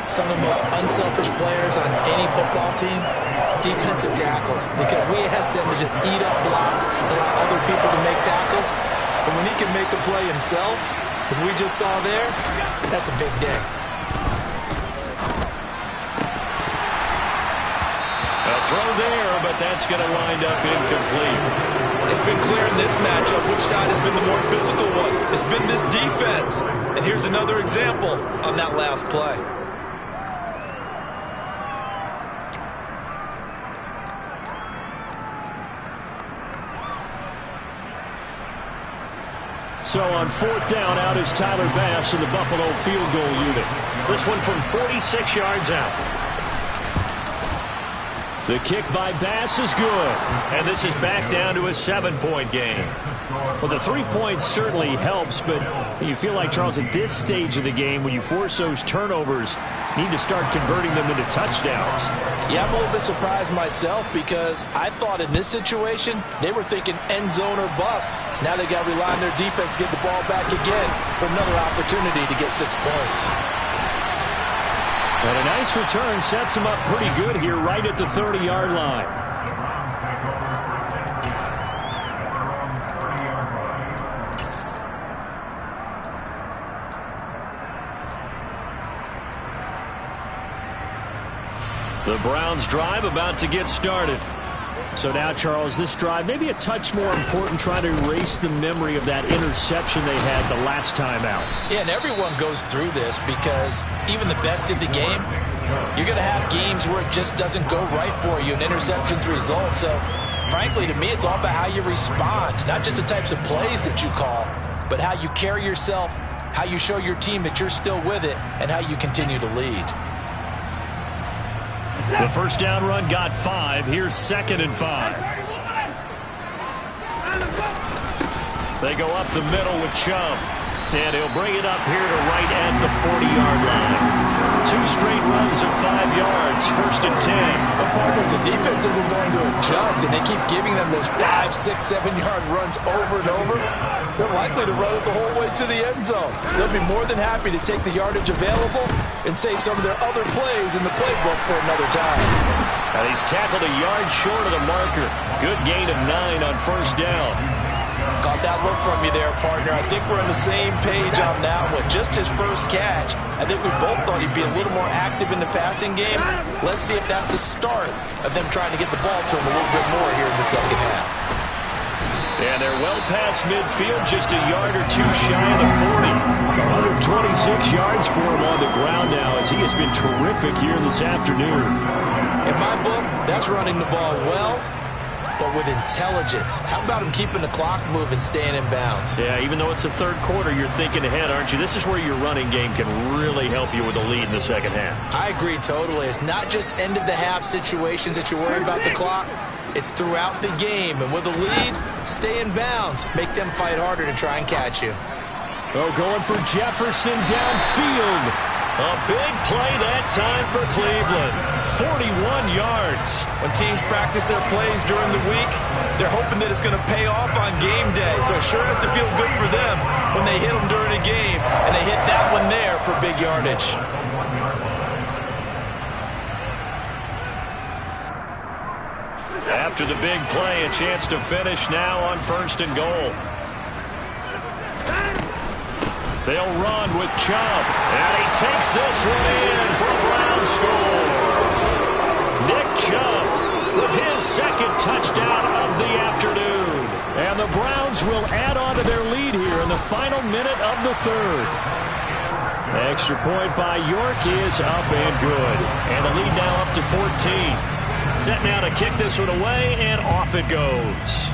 Some of the most unselfish players on any football team, defensive tackles, because we ask them to just eat up blocks and allow other people to make tackles. But when he can make a play himself, as we just saw there, that's a big day. A throw there, but that's going to wind up incomplete. It's been clear in this matchup which side has been the more physical one. It's been this defense. And here's another example on that last play. So on 4th down, out is Tyler Bass in the Buffalo field goal unit. This one from 46 yards out. The kick by Bass is good. And this is back down to a 7-point game. Well, the 3 points certainly helps, but you feel like, Charles, at this stage of the game, when you force those turnovers, need to start converting them into touchdowns. Yeah, I'm a little bit surprised myself because I thought in this situation, they were thinking end zone or bust. Now they got to rely on their defense to get the ball back again for another opportunity to get 6 points. And a nice return sets him up pretty good here right at the 30-yard line. The Browns drive about to get started. So now, Charles, this drive maybe a touch more important, trying to erase the memory of that interception they had the last time out. Yeah, and everyone goes through this because even the best in the game, you're going to have games where it just doesn't go right for you and interceptions result. So, frankly, to me, it's all about how you respond, not just the types of plays that you call, but how you carry yourself, how you show your team that you're still with it, and how you continue to lead. The first down run got 5. Here's 2nd and 5. They go up the middle with Chubb. And he'll bring it up here to right at the 40-yard line. 2 straight runs of 5 yards. 1st and 10. But partner, the defense isn't going to adjust, and they keep giving them those 5, 6, 7-yard runs over and over. They're likely to run it the whole way to the end zone. They'll be more than happy to take the yardage available and save some of their other plays in the playbook for another time. And he's tackled a yard short of the marker. Good gain of 9 on 1st down. Caught that look from you there, partner. I think we're on the same page on that one. Just his first catch. I think we both thought he'd be a little more active in the passing game. Let's see if that's the start of them trying to get the ball to him a little bit more here in the second half. And they're well past midfield, just a yard or two shy of the 40. 126 yards for him on the ground now as he has been terrific here this afternoon. In my book, that's running the ball well, but with intelligence. How about him keeping the clock moving, staying in bounds? Yeah, even though it's the third quarter, you're thinking ahead, aren't you? This is where your running game can really help you with a lead in the second half. I agree totally. It's not just end-of-the-half situations that you're worried about the clock. It's throughout the game. And with a lead, stay in bounds. Make them fight harder to try and catch you. Oh, going for Jefferson downfield. A big play that time for Cleveland. 41 yards. When teams practice their plays during the week, they're hoping that it's going to pay off on game day. So it sure has to feel good for them when they hit them during a game. And they hit that one there for big yardage. After the big play, a chance to finish now on 1st and goal. They'll run with Chubb, and he takes this one in for a Brown score. Nick Chubb with his second touchdown of the afternoon. And the Browns will add on to their lead here in the final minute of the third. Extra point by York is up and good. And the lead now up to 14. Set now to kick this one away, and off it goes.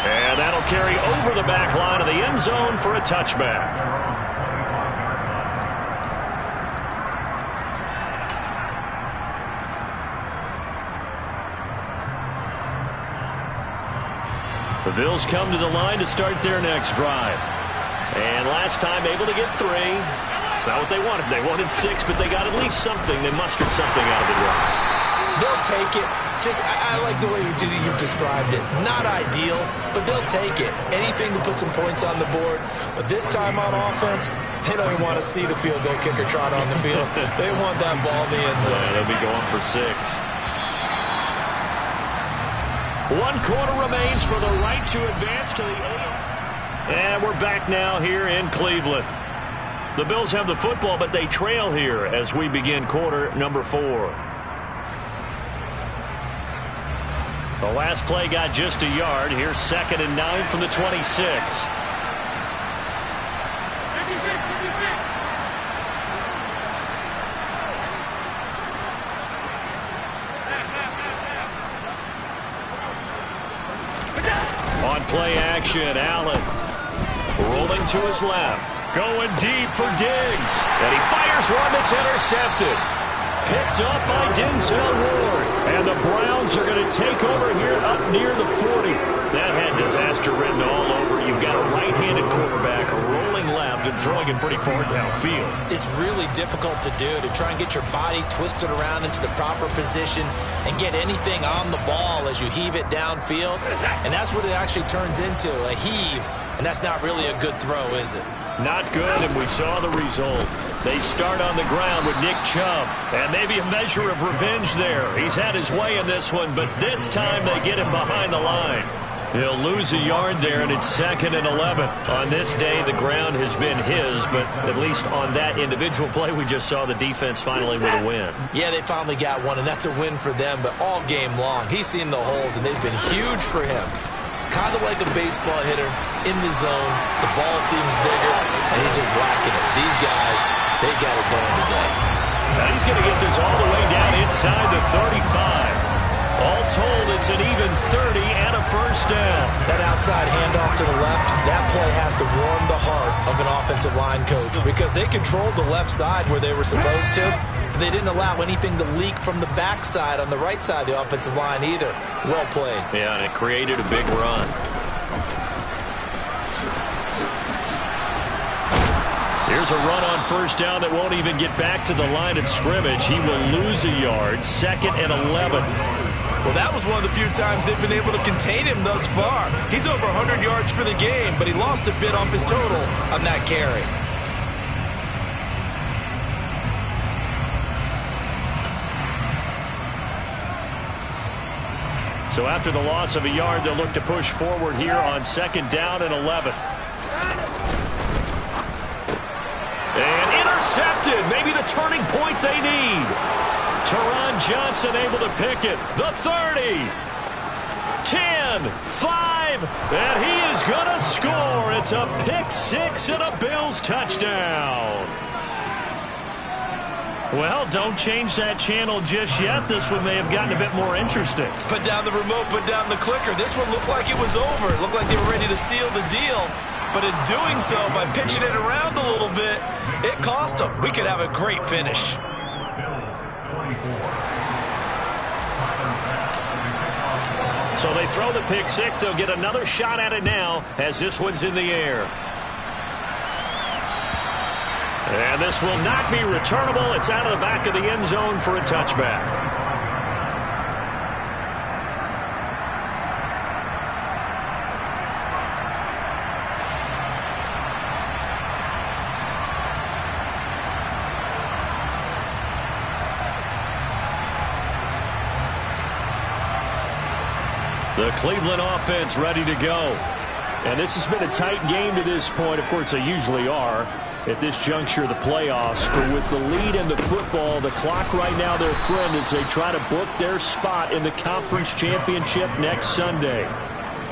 And that'll carry over the back line of the end zone for a touchback. The Bills come to the line to start their next drive. And last time able to get 3. It's not what they wanted. They wanted 6, but they got at least something. They mustered something out of the drive. They'll take it. I like the way you've described it. Not ideal, but they'll take it. Anything to put some points on the board. But this time on offense, they don't even want to see the field goal kicker trot on the field. They want that ball in the end zone. They'll be going for 6. 1 quarter remains for the right to advance to the 8. And we're back now here in Cleveland. The Bills have the football, but they trail here as we begin quarter number 4. The last play got just a yard. Here's 2nd and 9 from the 26. On play action, Allen rolling to his left. Going deep for Diggs. And he fires one that's intercepted. Picked up by Denzel Ward. And the Browns are going to take over here up near the 40. That had disaster written all over it. You've got a right-handed quarterback, a rolling left, and throwing him pretty far downfield. It's really difficult to do, to try and get your body twisted around into the proper position and get anything on the ball as you heave it downfield. And that's what it actually turns into, a heave. And that's not really a good throw, is it? Not good, and we saw the result. They start on the ground with Nick Chubb, and maybe a measure of revenge there. He's had his way in this one, but this time they get him behind the line. He'll lose a yard there, and it's 2nd and 11. On this day, the ground has been his, but at least on that individual play, we just saw the defense finally with a win. Yeah, they finally got one, and that's a win for them, but all game long, he's seen the holes, and they've been huge for him. Kind of like a baseball hitter in the zone. The ball seems bigger, and he's just whacking it. These guys, they got it going today. Now he's going to get this all the way down inside the 35. All told, it's an even 30 and a first down. That outside handoff to the left, that play has to warm the heart of an offensive line coach because they controlled the left side where they were supposed to, but they didn't allow anything to leak from the backside on the right side of the offensive line either. Well played. Yeah, and it created a big run. Here's a run on first down that won't even get back to the line of scrimmage. He will lose a yard, 2nd and 11. Well, that was one of the few times they've been able to contain him thus far. He's over 100 yards for the game, but he lost a bit off his total on that carry. So after the loss of a yard, they'll look to push forward here on 2nd down and 11. And intercepted. Maybe the turning point they need. Teron Johnson able to pick it. The 30. 10, 5, and he is going to score. It's a pick six and a Bills touchdown. Well, don't change that channel just yet. This one may have gotten a bit more interesting. Put down the remote, put down the clicker. This one looked like it was over. It looked like they were ready to seal the deal. But in doing so, by pitching it around a little bit, it cost them. We could have a great finish. So they throw the pick six. They'll get another shot at it now as this one's in the air. And this will not be returnable. It's out of the back of the end zone for a touchback. The Cleveland offense ready to go. And this has been a tight game to this point. Of course, they usually are at this juncture of the playoffs. But with the lead in the football, the clock right now their friend as they try to book their spot in the conference championship next Sunday.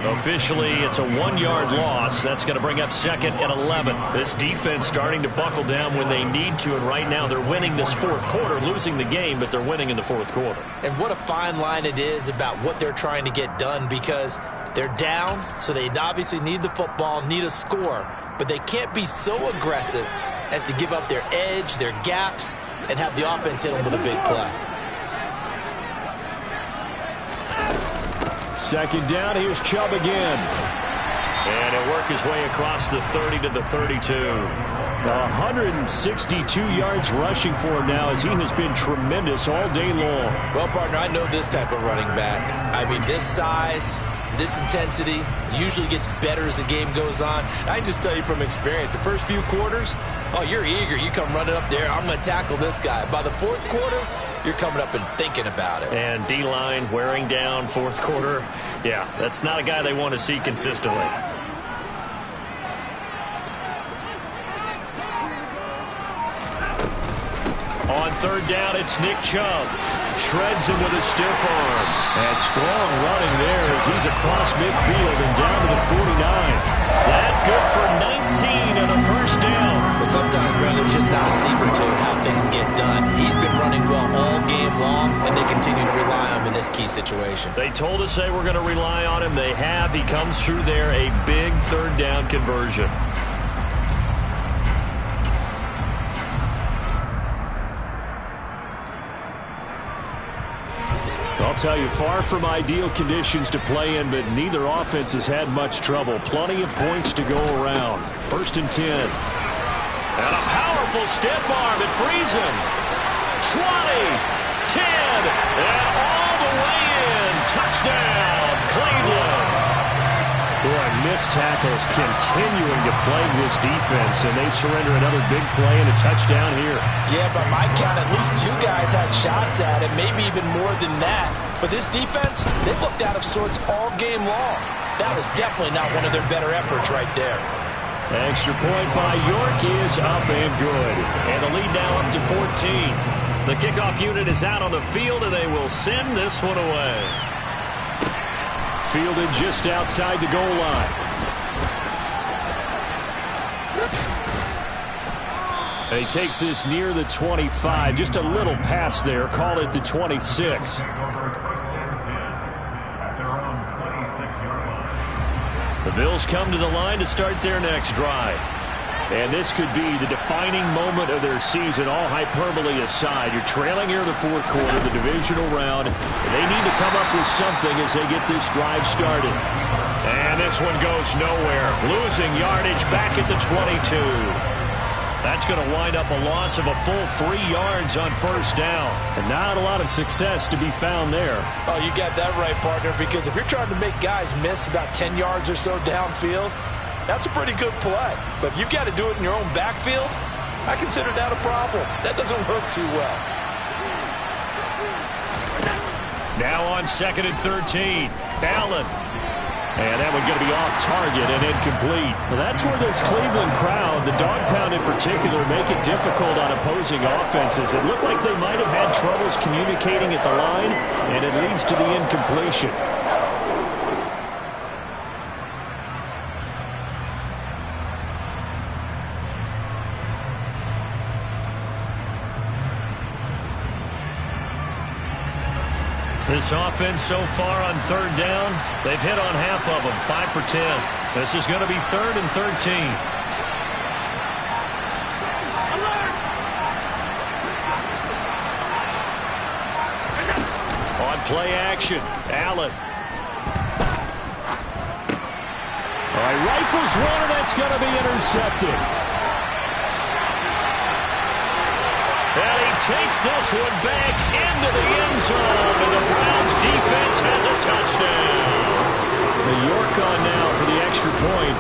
Officially, it's a 1-yard loss. That's going to bring up 2nd and 11. This defense starting to buckle down when they need to, and right now they're winning this fourth quarter, losing the game, but they're winning in the fourth quarter. And what a fine line it is about what they're trying to get done, because they're down, so they obviously need the football, need a score, but they can't be so aggressive as to give up their edge, their gaps, and have the offense hit them with a big play. 2nd down, here's Chubb again. And he'll work his way across the 30 to the 32. 162 yards rushing for him now as he has been tremendous all day long. Well, partner, I know this type of running back. I mean, this size, this intensity usually gets better as the game goes on. I can just tell you from experience, the first few quarters, oh, you're eager. You come running up there, I'm going to tackle this guy. By the fourth quarter, you're coming up and thinking about it. And D-line wearing down fourth quarter. Yeah, that's not a guy they want to see consistently. On 3rd down, it's Nick Chubb. Shreds him with a stiff arm. And strong running there as he's across midfield and down to the 49. That good for 19 and a first down. But sometimes, Brandon, it's just not a secret to how things get done. He's been running well all game long, and they continue to rely on him in this key situation. They told us they were going to rely on him. They have. He comes through there, a big 3rd down conversion. I'll tell you, far from ideal conditions to play in, but neither offense has had much trouble. Plenty of points to go around. 1st and 10. And a powerful stiff arm. It frees him. 20, 10, and all the way in. Touchdown, Cleveland. Boy, missed tackles continuing to plague this defense, and they surrender another big play and a touchdown here. Yeah, by my count, at least 2 guys had shots at it, maybe even more than that. But this defense, they looked out of sorts all game long. That was definitely not one of their better efforts right there. Extra point by York is up and good. And the lead now up to 14. The kickoff unit is out on the field, and they will send this one away. Fielded just outside the goal line. And he takes this near the 25. Just a little pass there. Call it the 26. The Bills come to the line to start their next drive. And this could be the defining moment of their season, all hyperbole aside. You're trailing here in the fourth quarter, the divisional round. They need to come up with something as they get this drive started. And this one goes nowhere. Losing yardage back at the 22. That's going to wind up a loss of a full 3 yards on 1st down. And not a lot of success to be found there. Oh, you got that right, partner, because if you're trying to make guys miss about 10 yards or so downfield, that's a pretty good play. But if you've got to do it in your own backfield, I consider that a problem. That doesn't work too well. Now on 2nd and 13. Allen. And that one going to be off target and incomplete. Well, that's where this Cleveland crowd, the dog pound in particular, make it difficult on opposing offenses. It looked like they might have had troubles communicating at the line, and it leads to the incompletion. This offense so far on 3rd down, they've hit on half of them, 5 for 10. This is going to be 3rd and 13. On play action, Allen. All right, rifles one, and that's going to be intercepted. And he takes this one back into the end zone, and the Browns defense has a touchdown. The York on now for the extra point.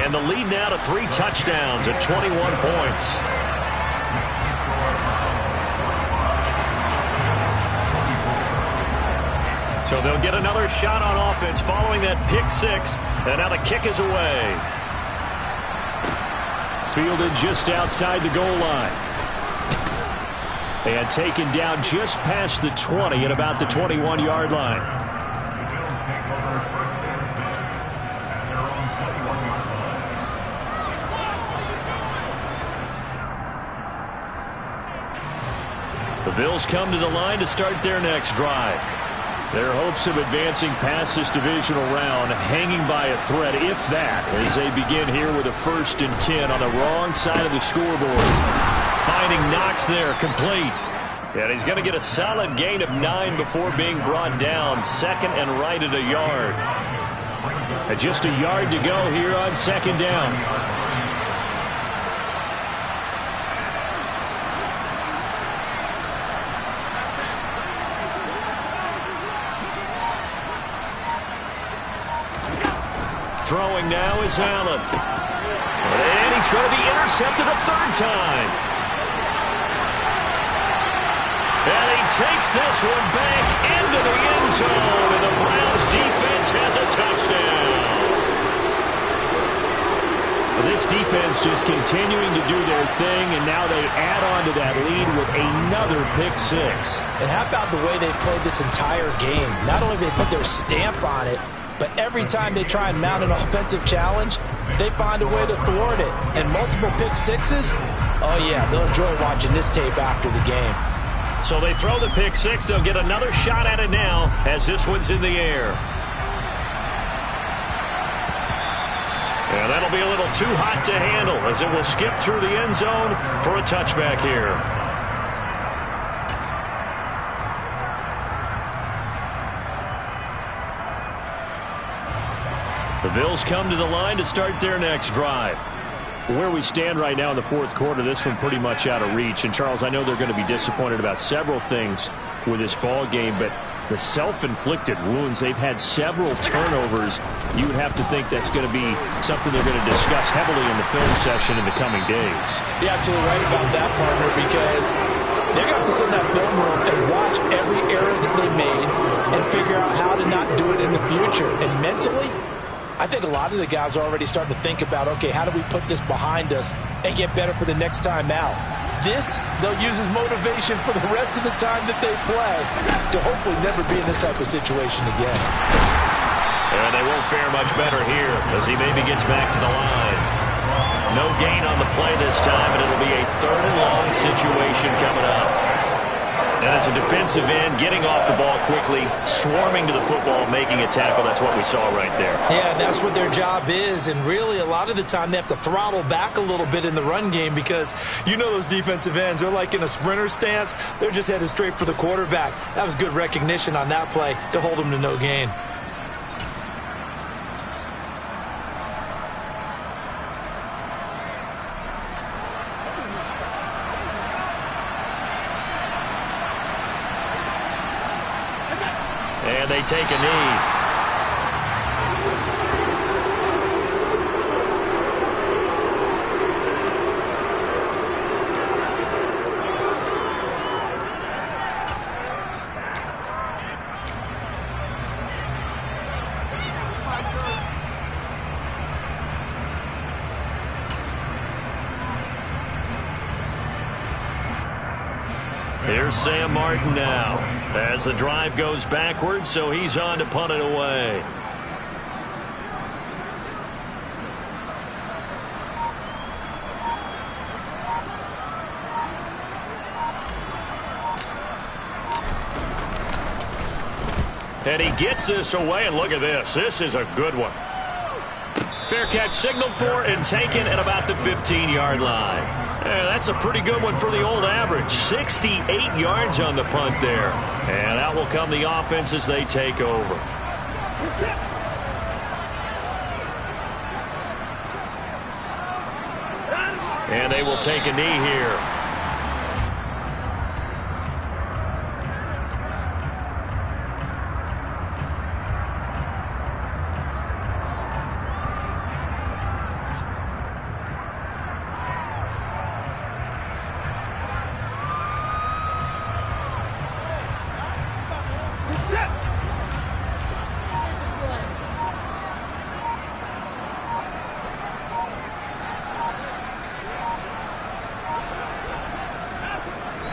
And the lead now to 3 touchdowns at 21 points. So they'll get another shot on offense following that pick 6, and now the kick is away. Fielded just outside the goal line. And taken down just past the 20 at about the 21-yard line. The Bills come to the line to start their next drive. Their hopes of advancing past this divisional round hanging by a thread, if that, as they begin here with a 1st and 10 on the wrong side of the scoreboard. Finding Knox there, complete. And he's going to get a solid gain of 9 before being brought down. 2nd and right at a yard. And just a yard to go here on 2nd down. Throwing now is Allen. And he's going to be intercepted a 3rd time. And he takes this one back into the end zone, and the Browns defense has a touchdown. This defense just continuing to do their thing, and now they add on to that lead with another pick 6. And how about the way they've played this entire game? Not only have they put their stamp on it, but every time they try and mount an offensive challenge, they find a way to thwart it. And multiple pick 6s, oh yeah, they'll enjoy watching this tape after the game. So they throw the pick 6. They'll get another shot at it now as this one's in the air. And that'll be a little too hot to handle as it will skip through the end zone for a touchback here. The Bills come to the line to start their next drive. Where we stand right now in the 4th quarter, this one pretty much out of reach. And, Charles, I know they're going to be disappointed about several things with this ball game, but the self-inflicted wounds, they've had several turnovers. You would have to think that's going to be something they're going to discuss heavily in the film session in the coming days. You're absolutely right about that, partner, because they're going to have to sit in that film room and watch every error that they made and figure out how to not do it in the future. And mentally, I think a lot of the guys are already starting to think about, okay, how do we put this behind us and get better for the next time out? This, they'll use as motivation for the rest of the time that they play to hopefully never be in this type of situation again. And they won't fare much better here as he maybe gets back to the line. No gain on the play this time, and it'll be a 3rd and long situation coming up. And as a defensive end, getting off the ball quickly, swarming to the football, making a tackle, that's what we saw right there. Yeah, that's what their job is, and really a lot of the time they have to throttle back a little bit in the run game because you know those defensive ends, they're like in a sprinter stance. They're just headed straight for the quarterback. That was good recognition on that play to hold them to no gain. And they take a knee. Here's Sam Martin now as the drive goes backwards, so he's on to punt it away. And he gets this away, and look at this. This is a good one. Fair catch signaled for and taken at about the 15-yard line. Yeah, that's a pretty good one for the old average. 68 yards on the punt there. And out will come the offense as they take over. And they will take a knee here.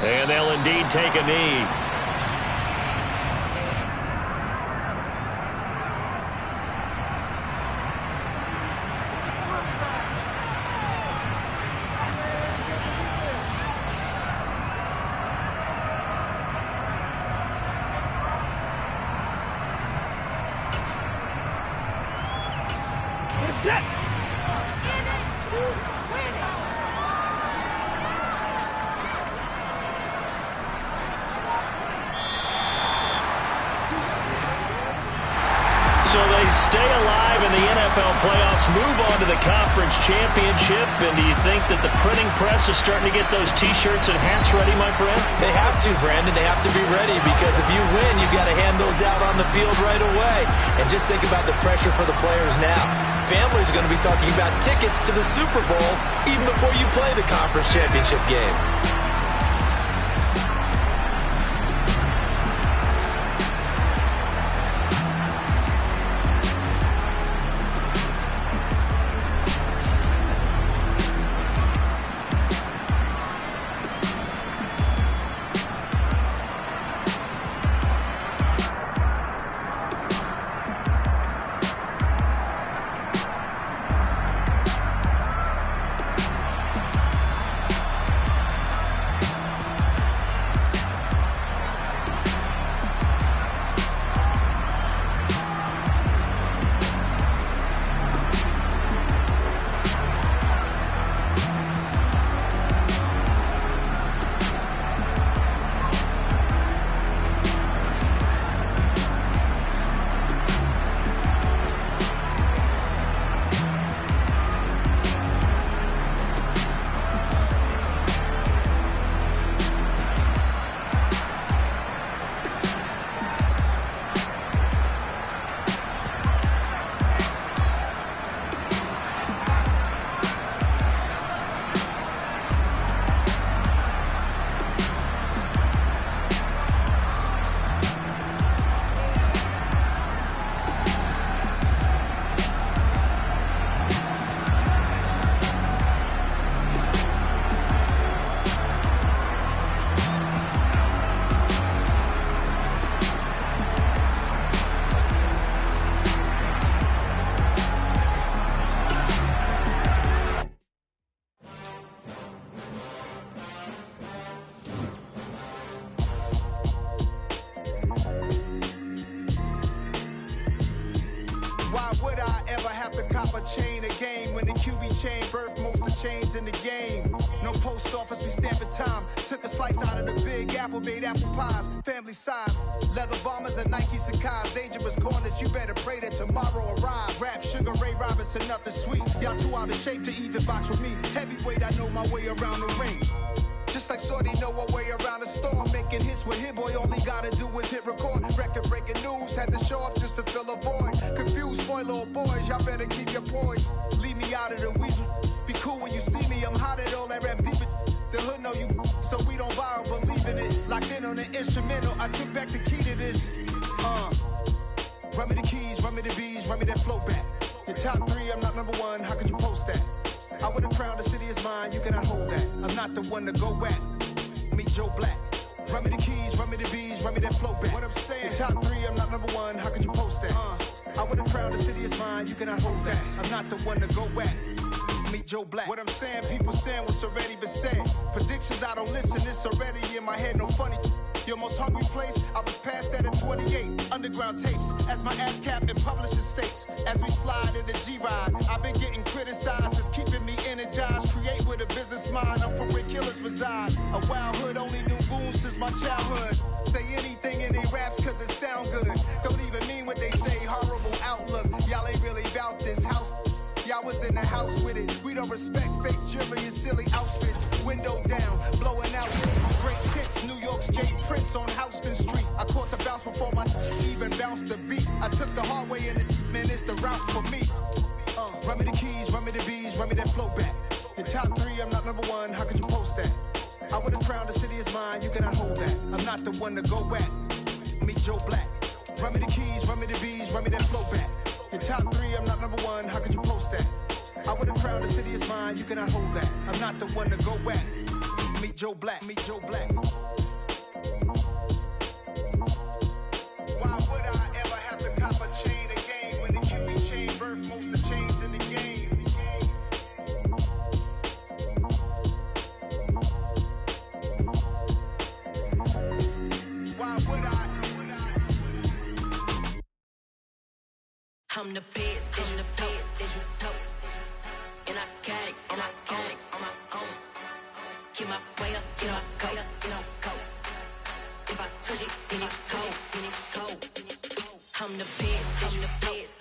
And they'll indeed take a knee. So they stay alive in the NFL playoffs, move on to the conference championship. And do you think that the printing press is starting to get those T-shirts and hats ready, my friend? They have to, Brandon. They have to be ready because if you win, you've got to hand those out on the field right away. And just think about the pressure for the players now. Families are going to be talking about tickets to the Super Bowl even before you play the conference championship game. Cop a chain of game when the QB chain birthed most of the chains in the game. No post office, we stamping time. Took a slice out of the big apple, made apple pies, family size. Leather bombers and Nike Sacai's. Dangerous corners, you better pray that tomorrow arrives. Rap, Sugar Ray Robinson, nothing sweet. Y'all too out of shape to even box with me. Heavyweight, I know my way around the ring. Just like Shorty know her way around the storm. Making hits with Hit Boy, all he gotta do is hit record. Record breaking news, had to show up just to fill a void. Confused, spoiler boys, y'all better keep your poise. Leave me out of the weasel. Be cool when you see me, I'm hot at all that rap deep. The hood know you, so we don't borrow, believe in it. Locked in on the instrumental, I took back the key to this. Run me the keys, run me the bees, run me that flow back. Your top three, I'm not number one, how could you post that? I would have crowned the city is mine, you cannot hold that. I'm not the one to go at. Meet Joe Black. Run me the keys, run me the bees, run me that flow back. What I'm saying, the top 3, I'm not number 1, how could you post that? I would have crowned the city is mine, you cannot hold that. I'm not the one to go back. Meet Joe Black. What I'm saying, people saying what's already been said. Predictions, I don't listen, it's already in my head, no funny. Your most hungry place, I was past that at 28. Underground tapes, as my ass cap in publishing states. As we slide in the G-Ride, I've been getting criticized, it's keeping me energized. Create with a business mind, I'm from where killers reside. A wild hood, only knew goons since my childhood. Say anything in they raps cause it sound good. Don't even mean what they say, horrible outlook. Y'all ain't really about this house. Y'all was in the house with it. We don't respect fake jewelry and silly outfits. Window down, blowing out great hits. New York's J. Prince on Houston Street. I caught the bounce before my even bounced the beat. I took the hard way in it, man, it's the route for me. Run me the keys, run me the bees, run me that flow back. Your top 3, I'm not number 1, how could you post that? I would have crowned the city is mine, you cannot hold that. I'm not the one to go back. Meet Joe Black. Run me the keys, run me the bees, run me that flow back. Your top 3, I'm not number 1, how could you post that? I would have crowned the city is mine, you cannot hold that. I'm not the one to go back. Meet Joe Black, meet Joe Black. Why would I ever have to cop a chain again when the QB chain birthed most of the chains in the game? Why would I? I'm the best, I'm the best, and I got it, and I got it on my own. Get my way up, get my go, go. If I touch it, then it's cold, then it's cold. I'm the best, I'm the best,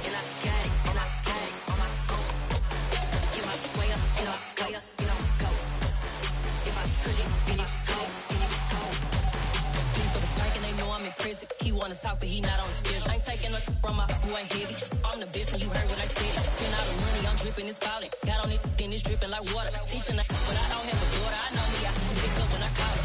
and I got it, and I got it on my own. Get my way up, get my go. If I touch it, then it's cold, then it's cold. For the bank and they know I'm in prison. He wanna talk, but he not on the schedule. I ain't taking no from my boy heavy. I'm the best and you heard what I said. Spend all the money, I'm dripping, it's falling. Got on it, then it's dripping like water. Teaching that, but I don't have a daughter. I know me, I can pick up when I call her.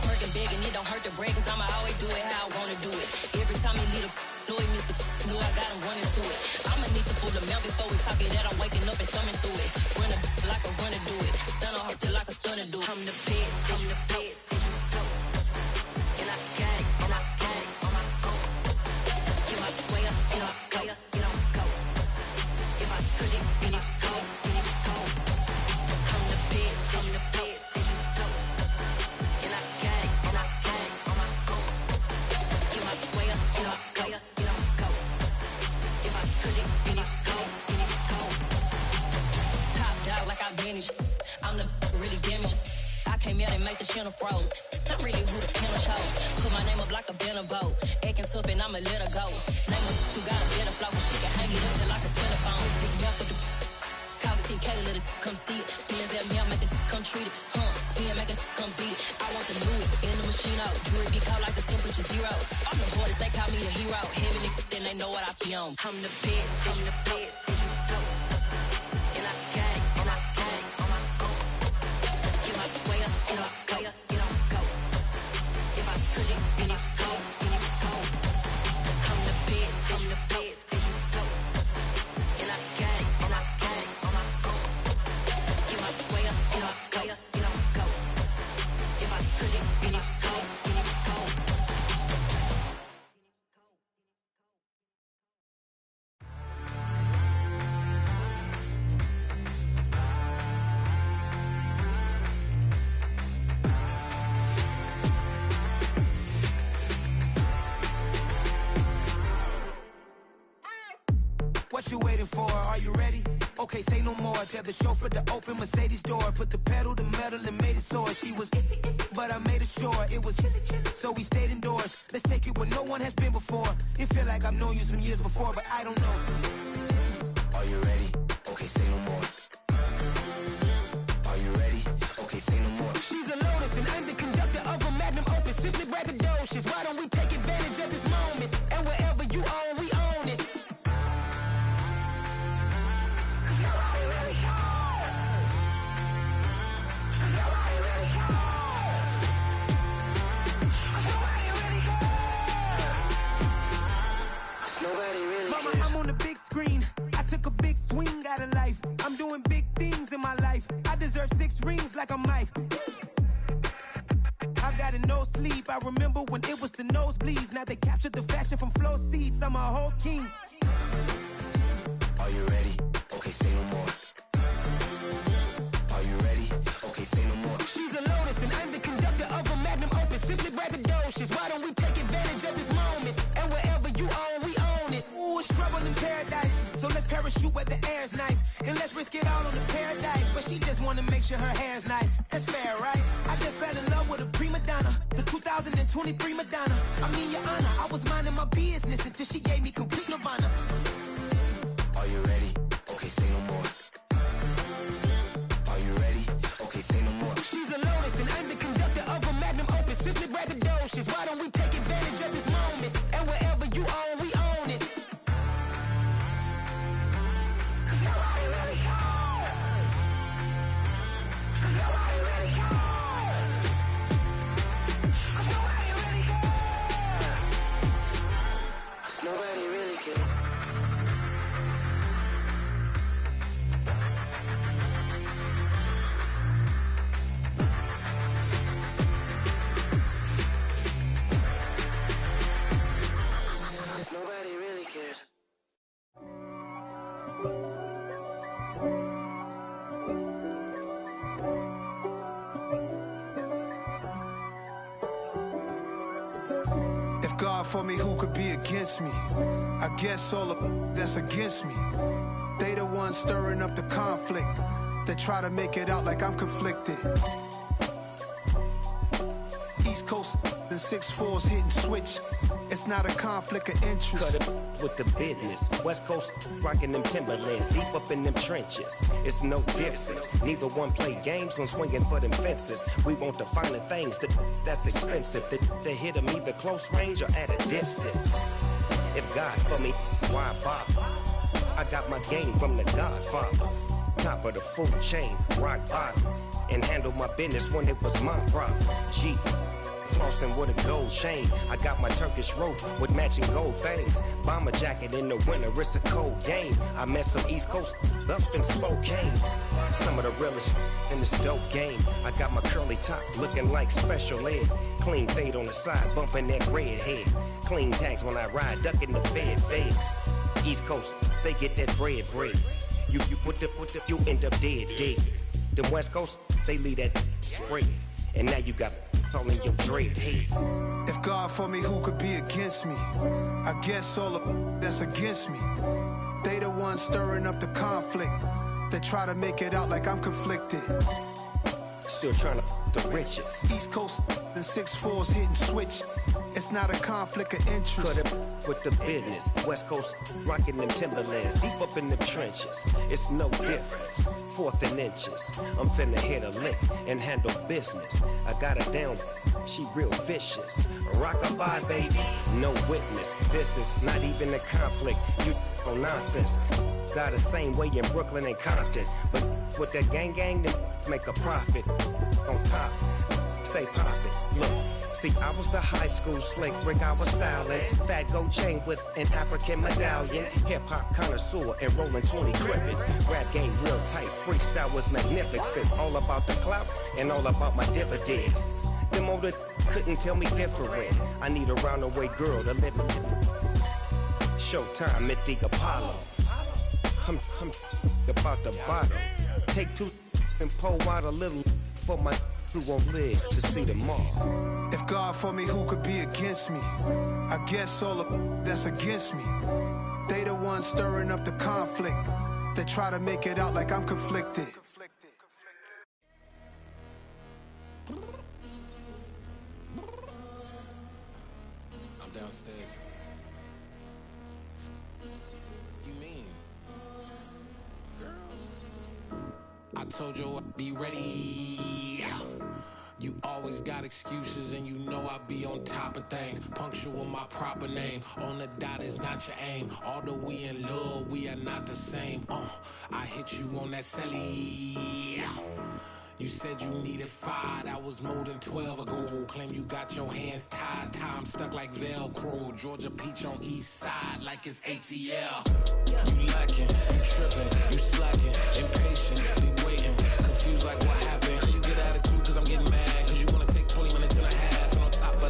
Working big and it don't hurt to break, cause I'ma always do it how I wanna do it. Every time he lead a know he missed the know I got him running to it. I'ma need to pull the mouth before we talk it that I'm waking up and thumbing through it. Run a like a runner do it. Stun on her till like a stunner do it. I'm the best, I'm the best. And I got it, and I got it on my own. Get my way up, get my go. If I touch it, then it's cold, then it's cold. I'm the best, I'm the best. And I got it, and I got it on my own. Get my way up, get my go. If I touch it, then it's cold, then it's cold. Top dog like I manage. I'm the really damaged. I came out and make the channel froze. I'm really who the panel chose. Put my name up like a banner boat. Acting tough and I'ma let her go. Name her who got a better flow. She can hang it up just like a telephone. Stick me up with the cost 10K to let it come see it. Hands at me, I make it come treat it. Spin, make it come beat it. I want the new in the machine out. Jewelry be cold like the temperature 0. I'm the hardest, they call me the hero. Heavenly, then they know what I be on. I'm the best, I'm the best. And I got it, and I got it on my own. Get my way up, and I go. If I touch it, then it's cold, then it's cold. I'm the best, I'm the best. And I got it, and I got it on my own. Get my way up, and I go. If I touch it, then it's cold, then it's cold. What you waiting for? Are you ready? Okay, say no more. Tell the chauffeur to open Mercedes door. Put the pedal to metal and made it soar. She was, but I made it sure it was. So we stayed indoors. Let's take it where no one has been before. It feel like I've known you some years before, but I don't know. Are you ready? Okay, say no more. Are you ready? Okay, say no more. She's a Lotus and I'm the conductor of a magnum opus. Simply braggadocious. Why don't we take advantage of this moment? And wherever you own, we own it. Mama, I'm on the big screen. I took a big swing out of life. I'm doing big things in my life. I deserve 6 rings like a Mike. sleep. I remember when it was the nosebleeds. Now they captured the fashion from floor seats. I'm a whole king. Are you ready? Okay, say no more. Are you ready? Okay, say no more. She's a lotus and I'm the conductor of a magnum opus. Simply braggadocious. Why don't we take advantage of this moment? And wherever you own, we own it. Ooh, it's trouble in paradise. So let's parachute where the air's nice. And let's risk it all on the paradise. But she just wanna make sure her hair's nice. That's fair, right? I just fell in love with a prima donna. The 2023 Madonna. I mean, your honor, I was minding my business until she gave me complete nirvana. Are you ready? Okay, say no more. Are you ready? Okay, say no more. She's a lotus and I'm the conductor of a magnum opus. Simply braggadocious. Why don't we take advantage of this moment? And wherever you own, we own it. Nobody really cares. Nobody really cares. Nobody really cares. Nobody really cares. Nobody really cares. If God for me, who could be against me? I guess all of that's against me. They the ones stirring up the conflict. They try to make it out like I'm conflicted. East Coast and 6'4's hitting switch. It's not a conflict of interest. Cut it with the business. West Coast rocking them Timberlands, deep up in them trenches. It's no difference. Neither one play games when swinging for them fences. We want the finer things that's expensive. That hit them either close range or at a distance. If God for me, why bother? I got my game from the Godfather. Top of the food chain, rock bottom. And handle my business when it was my problem. G. Flossing with a gold chain. I got my Turkish rope with matching gold things. Bomber jacket in the winter, it's a cold game. I met some East Coast up in Spokane. Some of the realest in this dope game. I got my curly top looking like special ed. Clean fade on the side, bumping that red head. Clean tags when I ride, ducking the feds. East Coast, they get that bread. You end up dead. The West Coast, they leave that spread. And now you got calling your dread head. If God for me, who could be against me? I guess all of that's against me. They the ones stirring up the conflict. They try to make it out like I'm conflicted. Still trying to the riches. East Coast and 6'4's hitting switch. It's not a conflict of interest. Cut it with the business. West Coast rocking them Timberlands, deep up in them trenches. It's no difference. 4th and inches. I'm finna hit a lick and handle business. I got her down, she real vicious. Rock-a-bye, baby, no witness. This is not even a conflict. You on nonsense. Got the same way in Brooklyn and Compton. But with that gang, then make a profit. On top, stay poppin'. Look. See, I was the high school slick Rick, I was styling. Fat gold chain with an African medallion. Hip-hop connoisseur and rolling 20 crippin'. Rap game real tight, freestyle was magnificent. All about the clout and all about my dividends. Them older couldn't tell me different. I need a roundaway girl to live in. Showtime at the Apollo. I'm about the bottom. Take 2 and pour out a little for my who won't live to see tomorrow. If God for me, who could be against me? I guess all of that's against me. They the ones stirring up the conflict. They try to make it out like I'm conflicted. I'm downstairs. You mean? Girl, I told you I'd be ready. You always got excuses and you know I be on top of things. Punctual my proper name. On the dot is not your aim. Although we in love, we are not the same. I hit you on that celly. You said you needed 5, that was more than 12 ago. Claim you got your hands tied, time stuck like Velcro. Georgia Peach on east side like it's ATL. You lacking, you tripping, you slacking, impatient, be waiting, confused like what happened. You get attitude cause I'm getting mad, cause you wanna take 20 minutes and a half. And on top of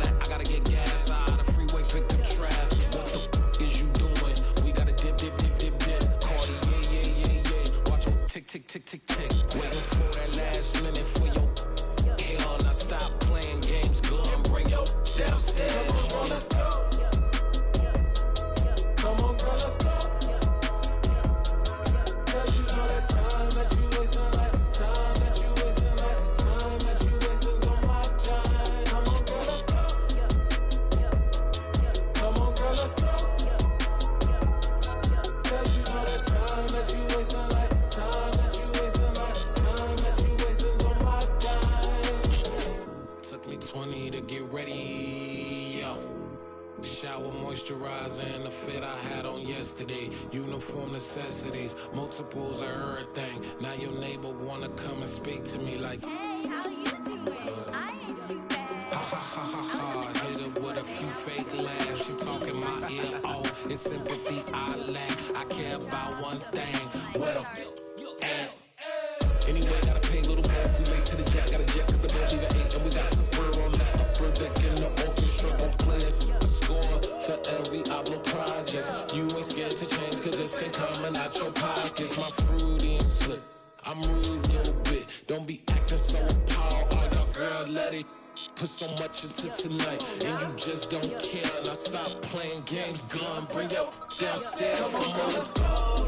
moisturizer and the fit I had on yesterday. Uniform necessities, multiples of everything. Now your neighbor wanna come and speak to me like, hey, how you doing? I ain't too bad. Ha ha ha ha ha. Hit her with a few fake laughs. She talking my ear off. It's sympathy I lack. I care about one thing. What a at. Anyway, gotta pay a little more if we late to the jack. Got a jet cause the bird leave at 8. And we got some fur on that upper deck in the orchestra. Go play a score for every Ablo project. You ain't scared to change cause this ain't coming out your pockets. My fruity and slick. I'm rude a little bit. Don't be acting so appalled. Oh, your girl, let it put so much into tonight. And you just don't care. Now stop playing games. Gun, bring your downstairs. Come on, girl, let's go.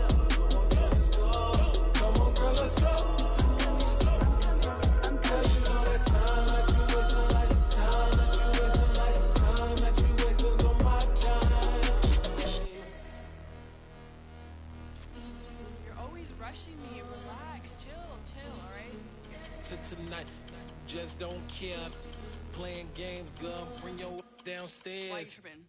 Come on, girl, let's go. Me, relax, chill, alright? Tonight, just don't care. Playing games, girl, bring your downstairs. Why you tripping?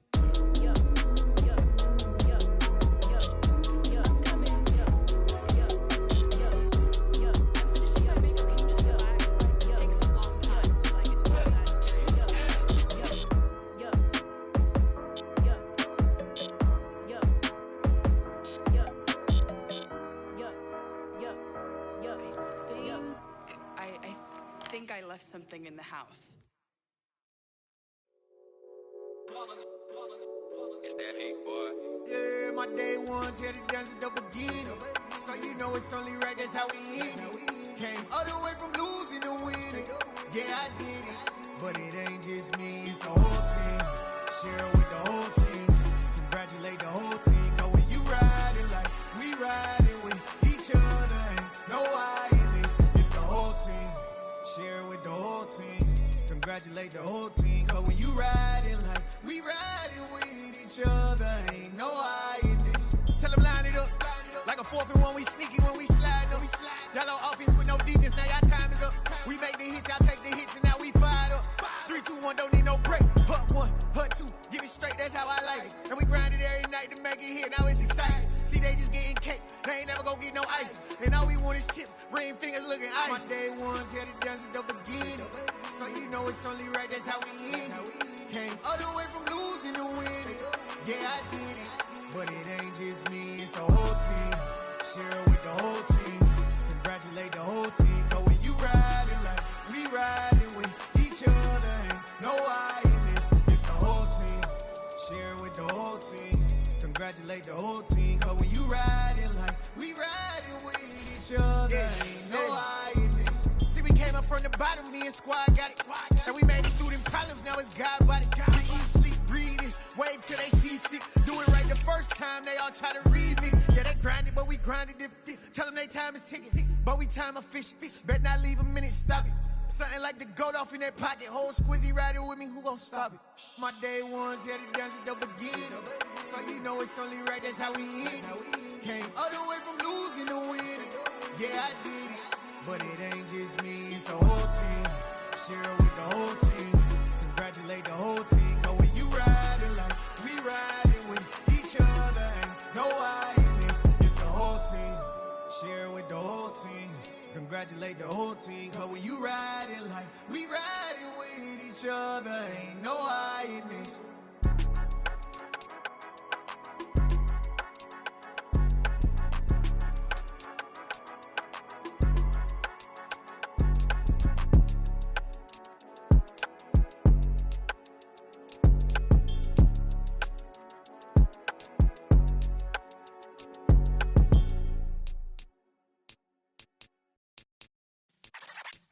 I left something in the house. It's that hate, boy. Yeah, my day ones here to dance at the beginning. So you know it's only right, that's how we end it. Came all the way from losing to winning. Yeah, I did it. But it ain't just me, it's the whole team. Share it with the whole team. Congratulate the whole team. Cause when you riding like we riding with each other, ain't no I in this. It's the whole team. Share with the whole team. Congratulate the whole team. Cause when you riding like we riding with each other, ain't no I in this. Tell them line it up. Like a 4th and 1, we sneaky when we slide them. Yellow offense with no defense, now y'all time is up. We make the hits, y'all take the hits, and now we fired up. 3, 2, 1, don't need no break. Hut 1, hut 2, give it straight, that's how I like it. And we grind it every night to make it hit, now it's exciting. See, they just getting cake, they ain't never gonna get no ice. And all we want is chips, ring fingers looking ice. My day ones here to dance at the beginning. So you know it's only right, that's how we end it. Came all the way from losing to winning. Yeah, I did it. But it ain't just me, it's the whole team. Share it with the whole team. Congratulate the whole team. Cause when you riding like we riding with each other, ain't no I in this. It's the whole team. Share it with the whole team. Congratulate the whole team. Cause when you riding like we riding with each other, ain't no I in this. See, we came up from the bottom, me and squad got it. And we made it through them problems, now it's God body. We eat, sleep, breathe this, wave till they seasick. Do it right the first time, they all try to remix. Yeah, they grinded, but we grinded different. Tell them they time is ticking, but we time efficient. Bet not leave a minute, stop it. Something like the goat off in their pocket. Whole squizzy riding with me, who gon' stop it? My day ones here to dance at the beginning. So you know it's only right, that's how we end it. Came all the way from losing to winning. Yeah, I did it. But it ain't just me, it's the whole team. Share it with the whole team. Congratulate the whole team. Cause when you riding like we riding with each other, ain't no I in this. It's the whole team. Share it with the whole team. Congratulate the whole team. Cause when you riding like we riding with each other, ain't no I in this.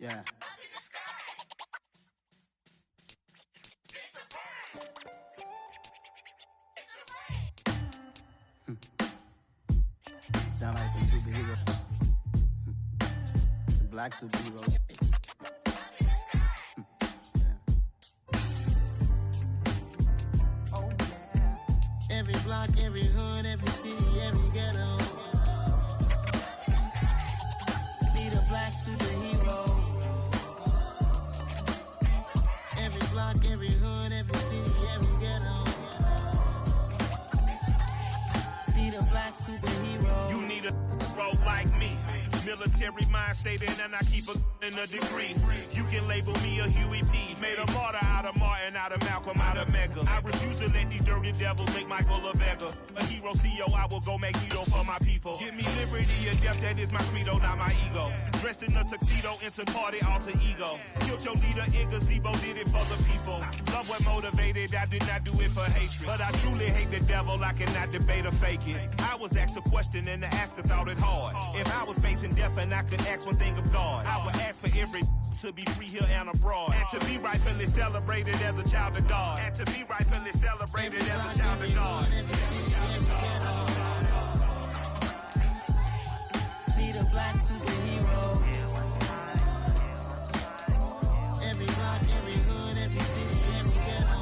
Yeah. Sound like some superheroes. Some black superheroes. Oh, yeah. Every block, every hood, every city, every ghetto. Need a black superhero. Every block, every hood, every city, every ghetto. black superhero. You need a bro like me. Military mind stated, and I keep in a degree. You can label me a Huey P. Made a martyr out of Martin, out of Malcolm, out of Mega. I refuse to let these dirty devils make Michael a beggar. A hero CEO, I will go Magneto for my people. Give me liberty and death, that is my credo, not my ego. Dressed in a tuxedo, into party, alter ego. Killed your leader in gazebo, did it for the people. Love what motivated, I did not do it for hatred. But I truly hate the devil, I cannot debate or fake it. I was asked a question and the asker thought it hard. If I was facing death and I could ask one thing of God, I would ask for every to be free here and abroad, and to be rightfully celebrated as a child of God, and to be rightfully celebrated as a child of God. Need a black superhero. Every block, every hood, every city, every ghetto.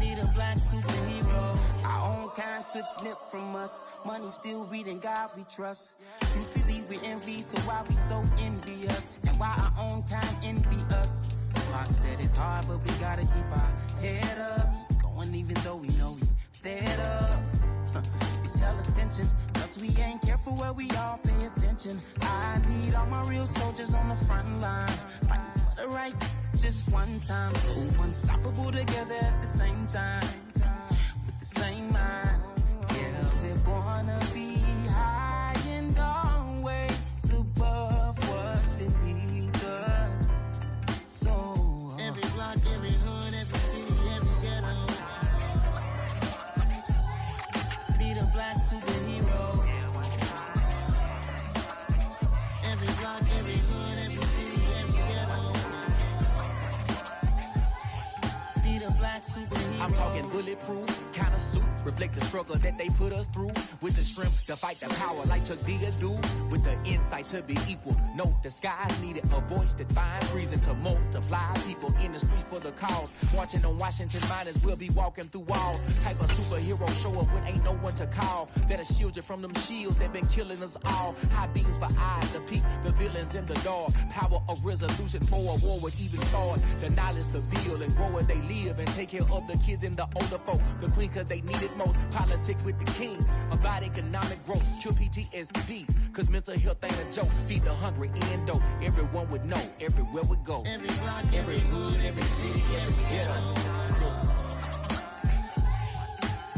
Need a black superhero. Our own kind took nip from us. Money still reading God we trust. Truthfully we envy, so why we so envious? And why our own kind envy us? Pac said it's hard, but we gotta keep our head up. Going even though we know we fed up. It's hell attention, cause we ain't careful where we all pay attention. I need all my real soldiers on the front line, fighting for the right just one time. So unstoppable together at the same time, with the same mind. Yeah, we're gonna be high and always above what's beneath us. So every block, every hood, every city, every ghetto. Need a black superhero. Every block, every hood, every city, every ghetto. Need a black superhero. I'm talking bulletproof kind of suit, reflect the struggle that they put us through, with the strength to fight the power like Chuck D do, with the insight to be equal. Note the skies needed a voice that finds reason to multiply people in the streets for the cause. Marching on Washington miners will be walking through walls. Type of superhero show up when ain't no one to call. That'll shield you from them shields that been killing us all. High beams for eyes to peek the villains in the dark. Power of resolution for a war would even start. The knowledge to build and grow where they live and take care of the kids and the older folk. The queen cause they need it most. Politics with the kings. About economic growth. Cure PTSD. Cause mental health ain't a joke. Feed the hungry and dope. Everyone would know. Everywhere we go. Every block, every hood, every city, every ghetto.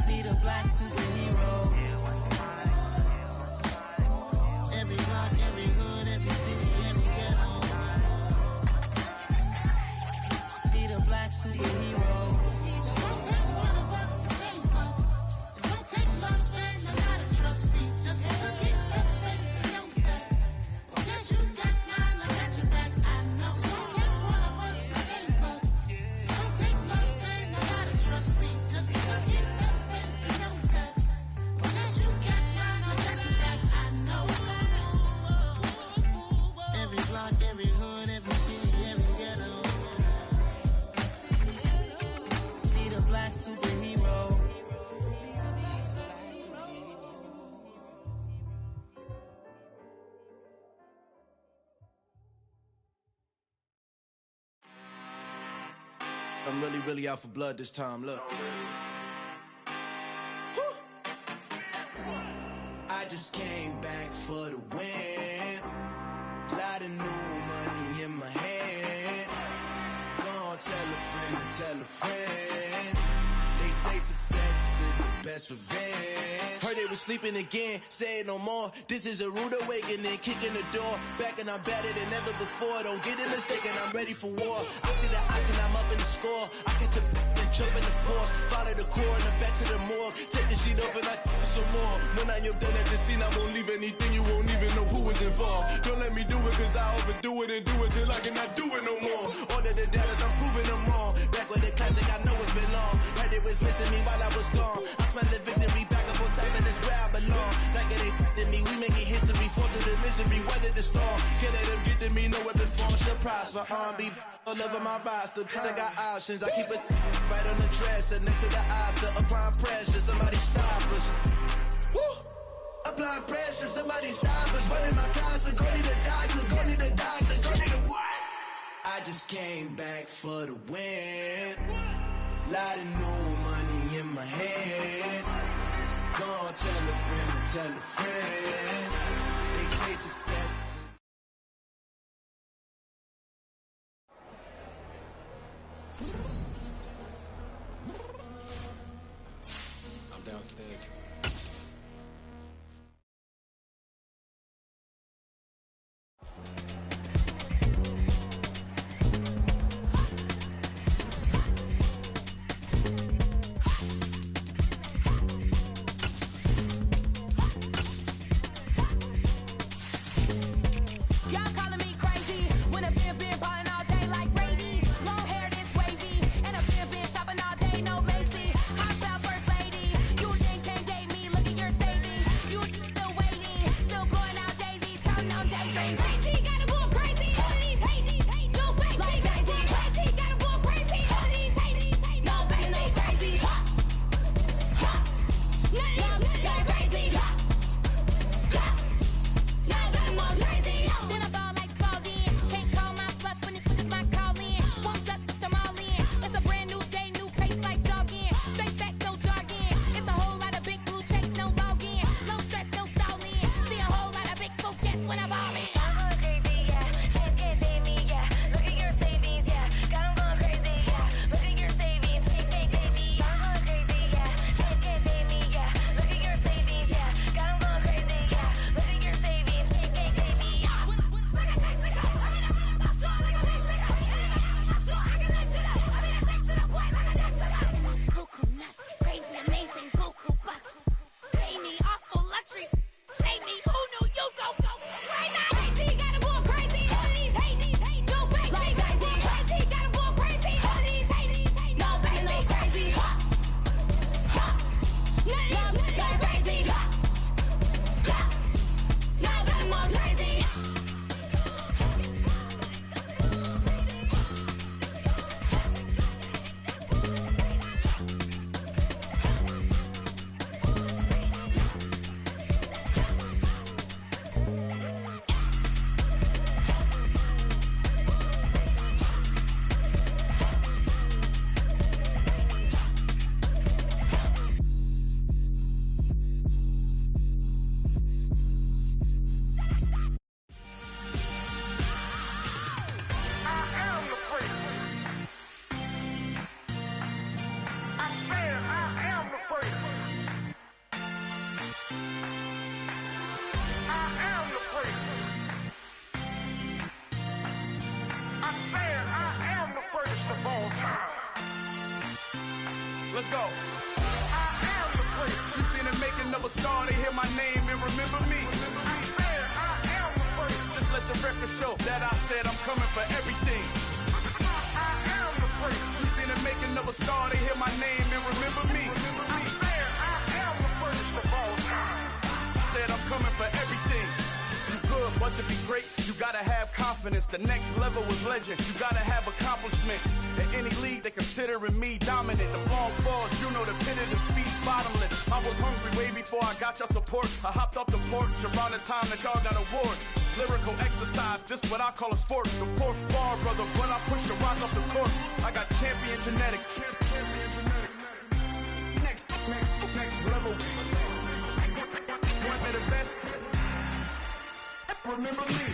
Need a black superhero. Every block, every hood, every city, every ghetto. Need a black superhero. It's gonna take one of us to save us. It's gonna take love and a lot of trust. We just got to get that faith and know that. Because you got mine, I got your back, I know. It's gonna take one of us to save us. It's gonna take love and a lot of trust. We just got to get that faith and know that. Because you got mine, I got your back, I know. Every block, every hood, every city, every ghetto. Need a black superhero. I'm really out for blood this time, look. I just came back for the win. Lot of new money in my hand. Gonna tell a friend to tell a friend. They say success is the best revenge. Heard they was sleeping again, say it no more. This is a rude awakening, kicking the door. Back and I'm better than ever before. Don't get it mistaken, I'm ready for war. I see the ops and I'm up in the score. I catch a and jump in the course. Follow the core and then back to the morgue. Take the sheet off and I some more. When I am done at the scene, I won't leave anything. You won't even know who was involved. Don't let me do it cause I overdo it and do it till I cannot do it no more. All of the doubters, I'm proving them wrong. Back with the classic, I know it's been long. Right, it was missing me while I was gone. I smell the victory, back up on time, and it's where I belong. Like it ain't to me, we making history, fall through the misery, weather the storm. Can't let them get to me, no weapon form should prosper. R&B all over my roster, I got options. I keep it right on the dresser, next to the Oscar, applying pressure. Somebody stop us. Woo! Applying pressure, somebody stop us. Running my closet, go need a doctor, go need a doctor, go need a what? I just came back for the win. Lot of new money in my hand. tell a friend to tell a friend. They say success. I'm downstairs. Y'all calling me crazy when a been ballin' all day like Brady. Long hair this wavy, and a been shopping all day, no Macy. Hostile first lady, you think can't date me? Look at your savings, you still waiting, still blowing out daisies, counting on daydreams. Crazy, gotta go crazy. All of these hate, no fake, like Jay-Z. Crazy, gotta go crazy. All of these hate, no fake, no crazy. None of y'all crazy. Then I ball like Spalding. Can't call my bluff when it's my call in. Won't duck them all in. It's a brand new day, new pace like jogging. Straight facts, no jargon. It's a whole lot of big blue checks, no login. No stress, no stalling. See a whole lot of big blue gets when I ball in. I'm going crazy, yeah. Can't date me, yeah. Look at your savings, yeah. Got 'em going crazy, yeah. Look at your savings, can't date me. I'm going crazy, yeah. Can't date me, yeah. Look at your savings, yeah. Got 'em going crazy, yeah. Look at your savings, can't date me. Cuckoo nuts, crazy, amazing, buku bucks. Pay me awful luxury. Save me, who knew you go crazy? Crazy, gotta go crazy. All of these hate, no fake, like Jay-Z. Crazy, gotta go crazy. All of these hate, no fake, no crazy. None of y'all crazy. Y'all better go crazy. Let's go. You seen the making of a star, they hear my name and remember me. Just let the record show that I said I'm coming for everything. You seen the making of a star, they hear my name and remember me. Said I'm coming for everything. You good, but to be great, you gotta have confidence. The next level was legend. You gotta have accomplishments. In any league, they considering me dominant. The long falls, you know the pit of defeat, bottomless. I was hungry way before I got your support. I hopped off the porch around the time that y'all got awards. Lyrical exercise, this what I call a sport. The fourth bar, brother, when I push the rock off the court. I got champion genetics. Next level. One of the best. Remember me.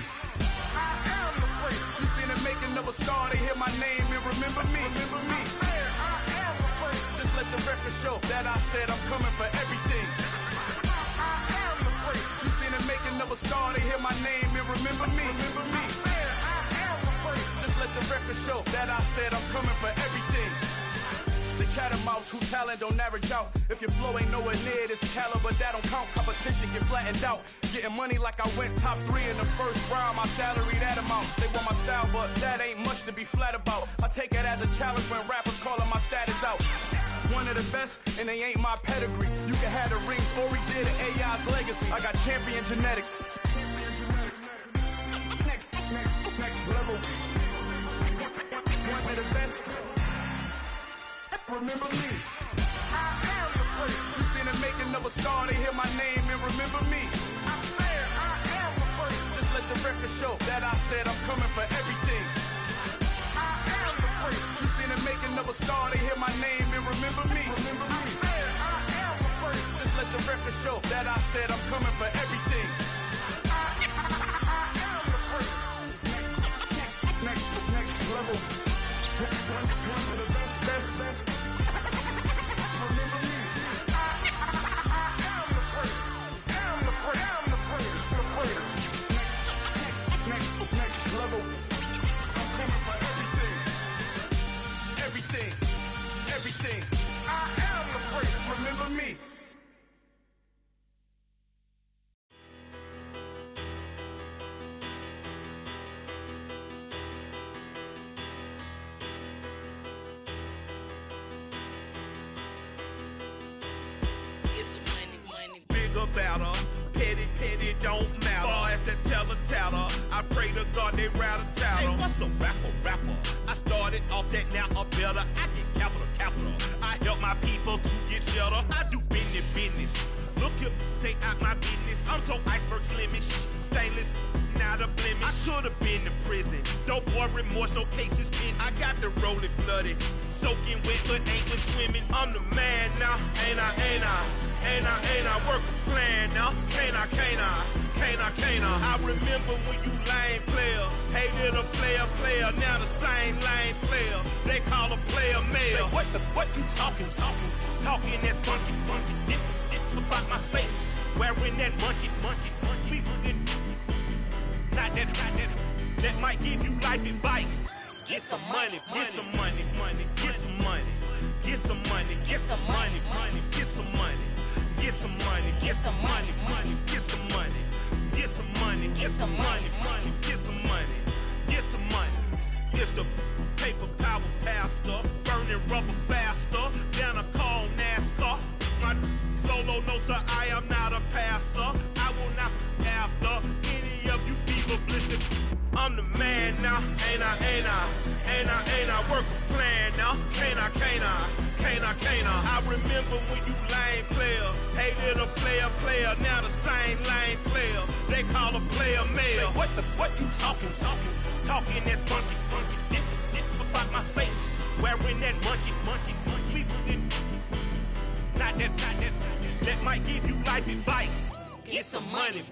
I am the place. You seen the making of a star, they hear my name and remember me. Remember me. I am the place. Just let the record show that I said I'm coming for everything. I am the place. You seen the making of a star, they hear my name and remember me. Remember me. I am the place. Just let the record show that I said I'm coming for everything. The chattermouths who talent don't average out. If your flow ain't nowhere near this caliber, that don't count. Competition get flattened out. Getting money like I went top 3 in the first round. My salary that amount. They want my style, but that ain't much to be flat about. I take it as a challenge when rappers calling my status out. One of the best, and they ain't my pedigree. You can have the rings, Ori did an AI's legacy. I got champion genetics. Next level. One of the best. Remember me. I am the place. You seen the making of a star, they hear my name and remember me. I said I am the place. Just let the record show that I said I'm coming for everything. I am the place. You seen the making of a star, they hear my name and remember me. Remember me. I said I am the place. Just let the record sure that I said I'm coming for everything. Next level. One of the best. Remember me. I'm the great. Next level. I'm coming for everything. I am the great. Remember me. Better, petty don't matter. Far as the teller, I pray to God they rattle tattle. Hey, what's a rapper? I started off that, now I'm better. I get capital. I help my people to get cheddar. I do business. Look here, stay out my business. I'm so iceberg slimish, stainless, not a blemish. I should've been to prison. Don't boy remorse, no cases pinned. I got the rolling flooded, soaking wet, but ain't been swimming. I'm the man now, ain't I? Work a plan now, can't I? I remember when you lame player, hated a player, now the same lame player. They call a player mayor. Say, what you talking? Talking that funky, dip about my face. Wearing that monkey. Not that might give you life advice. Get some money. It's the paper power pastor, burning rubber faster, down a call NASCAR. My solo, no sir, I am not a passer. I will not after any of you fever blistered. I'm the man now, ain't I? Work a plan now, can't I? I remember when you lame player, hated a player, now the same lame player. They call a player mayor. Say, what you talking? Talking that funky, dip about my face. Wearing that monkey. Not that might give you life advice. Get some money.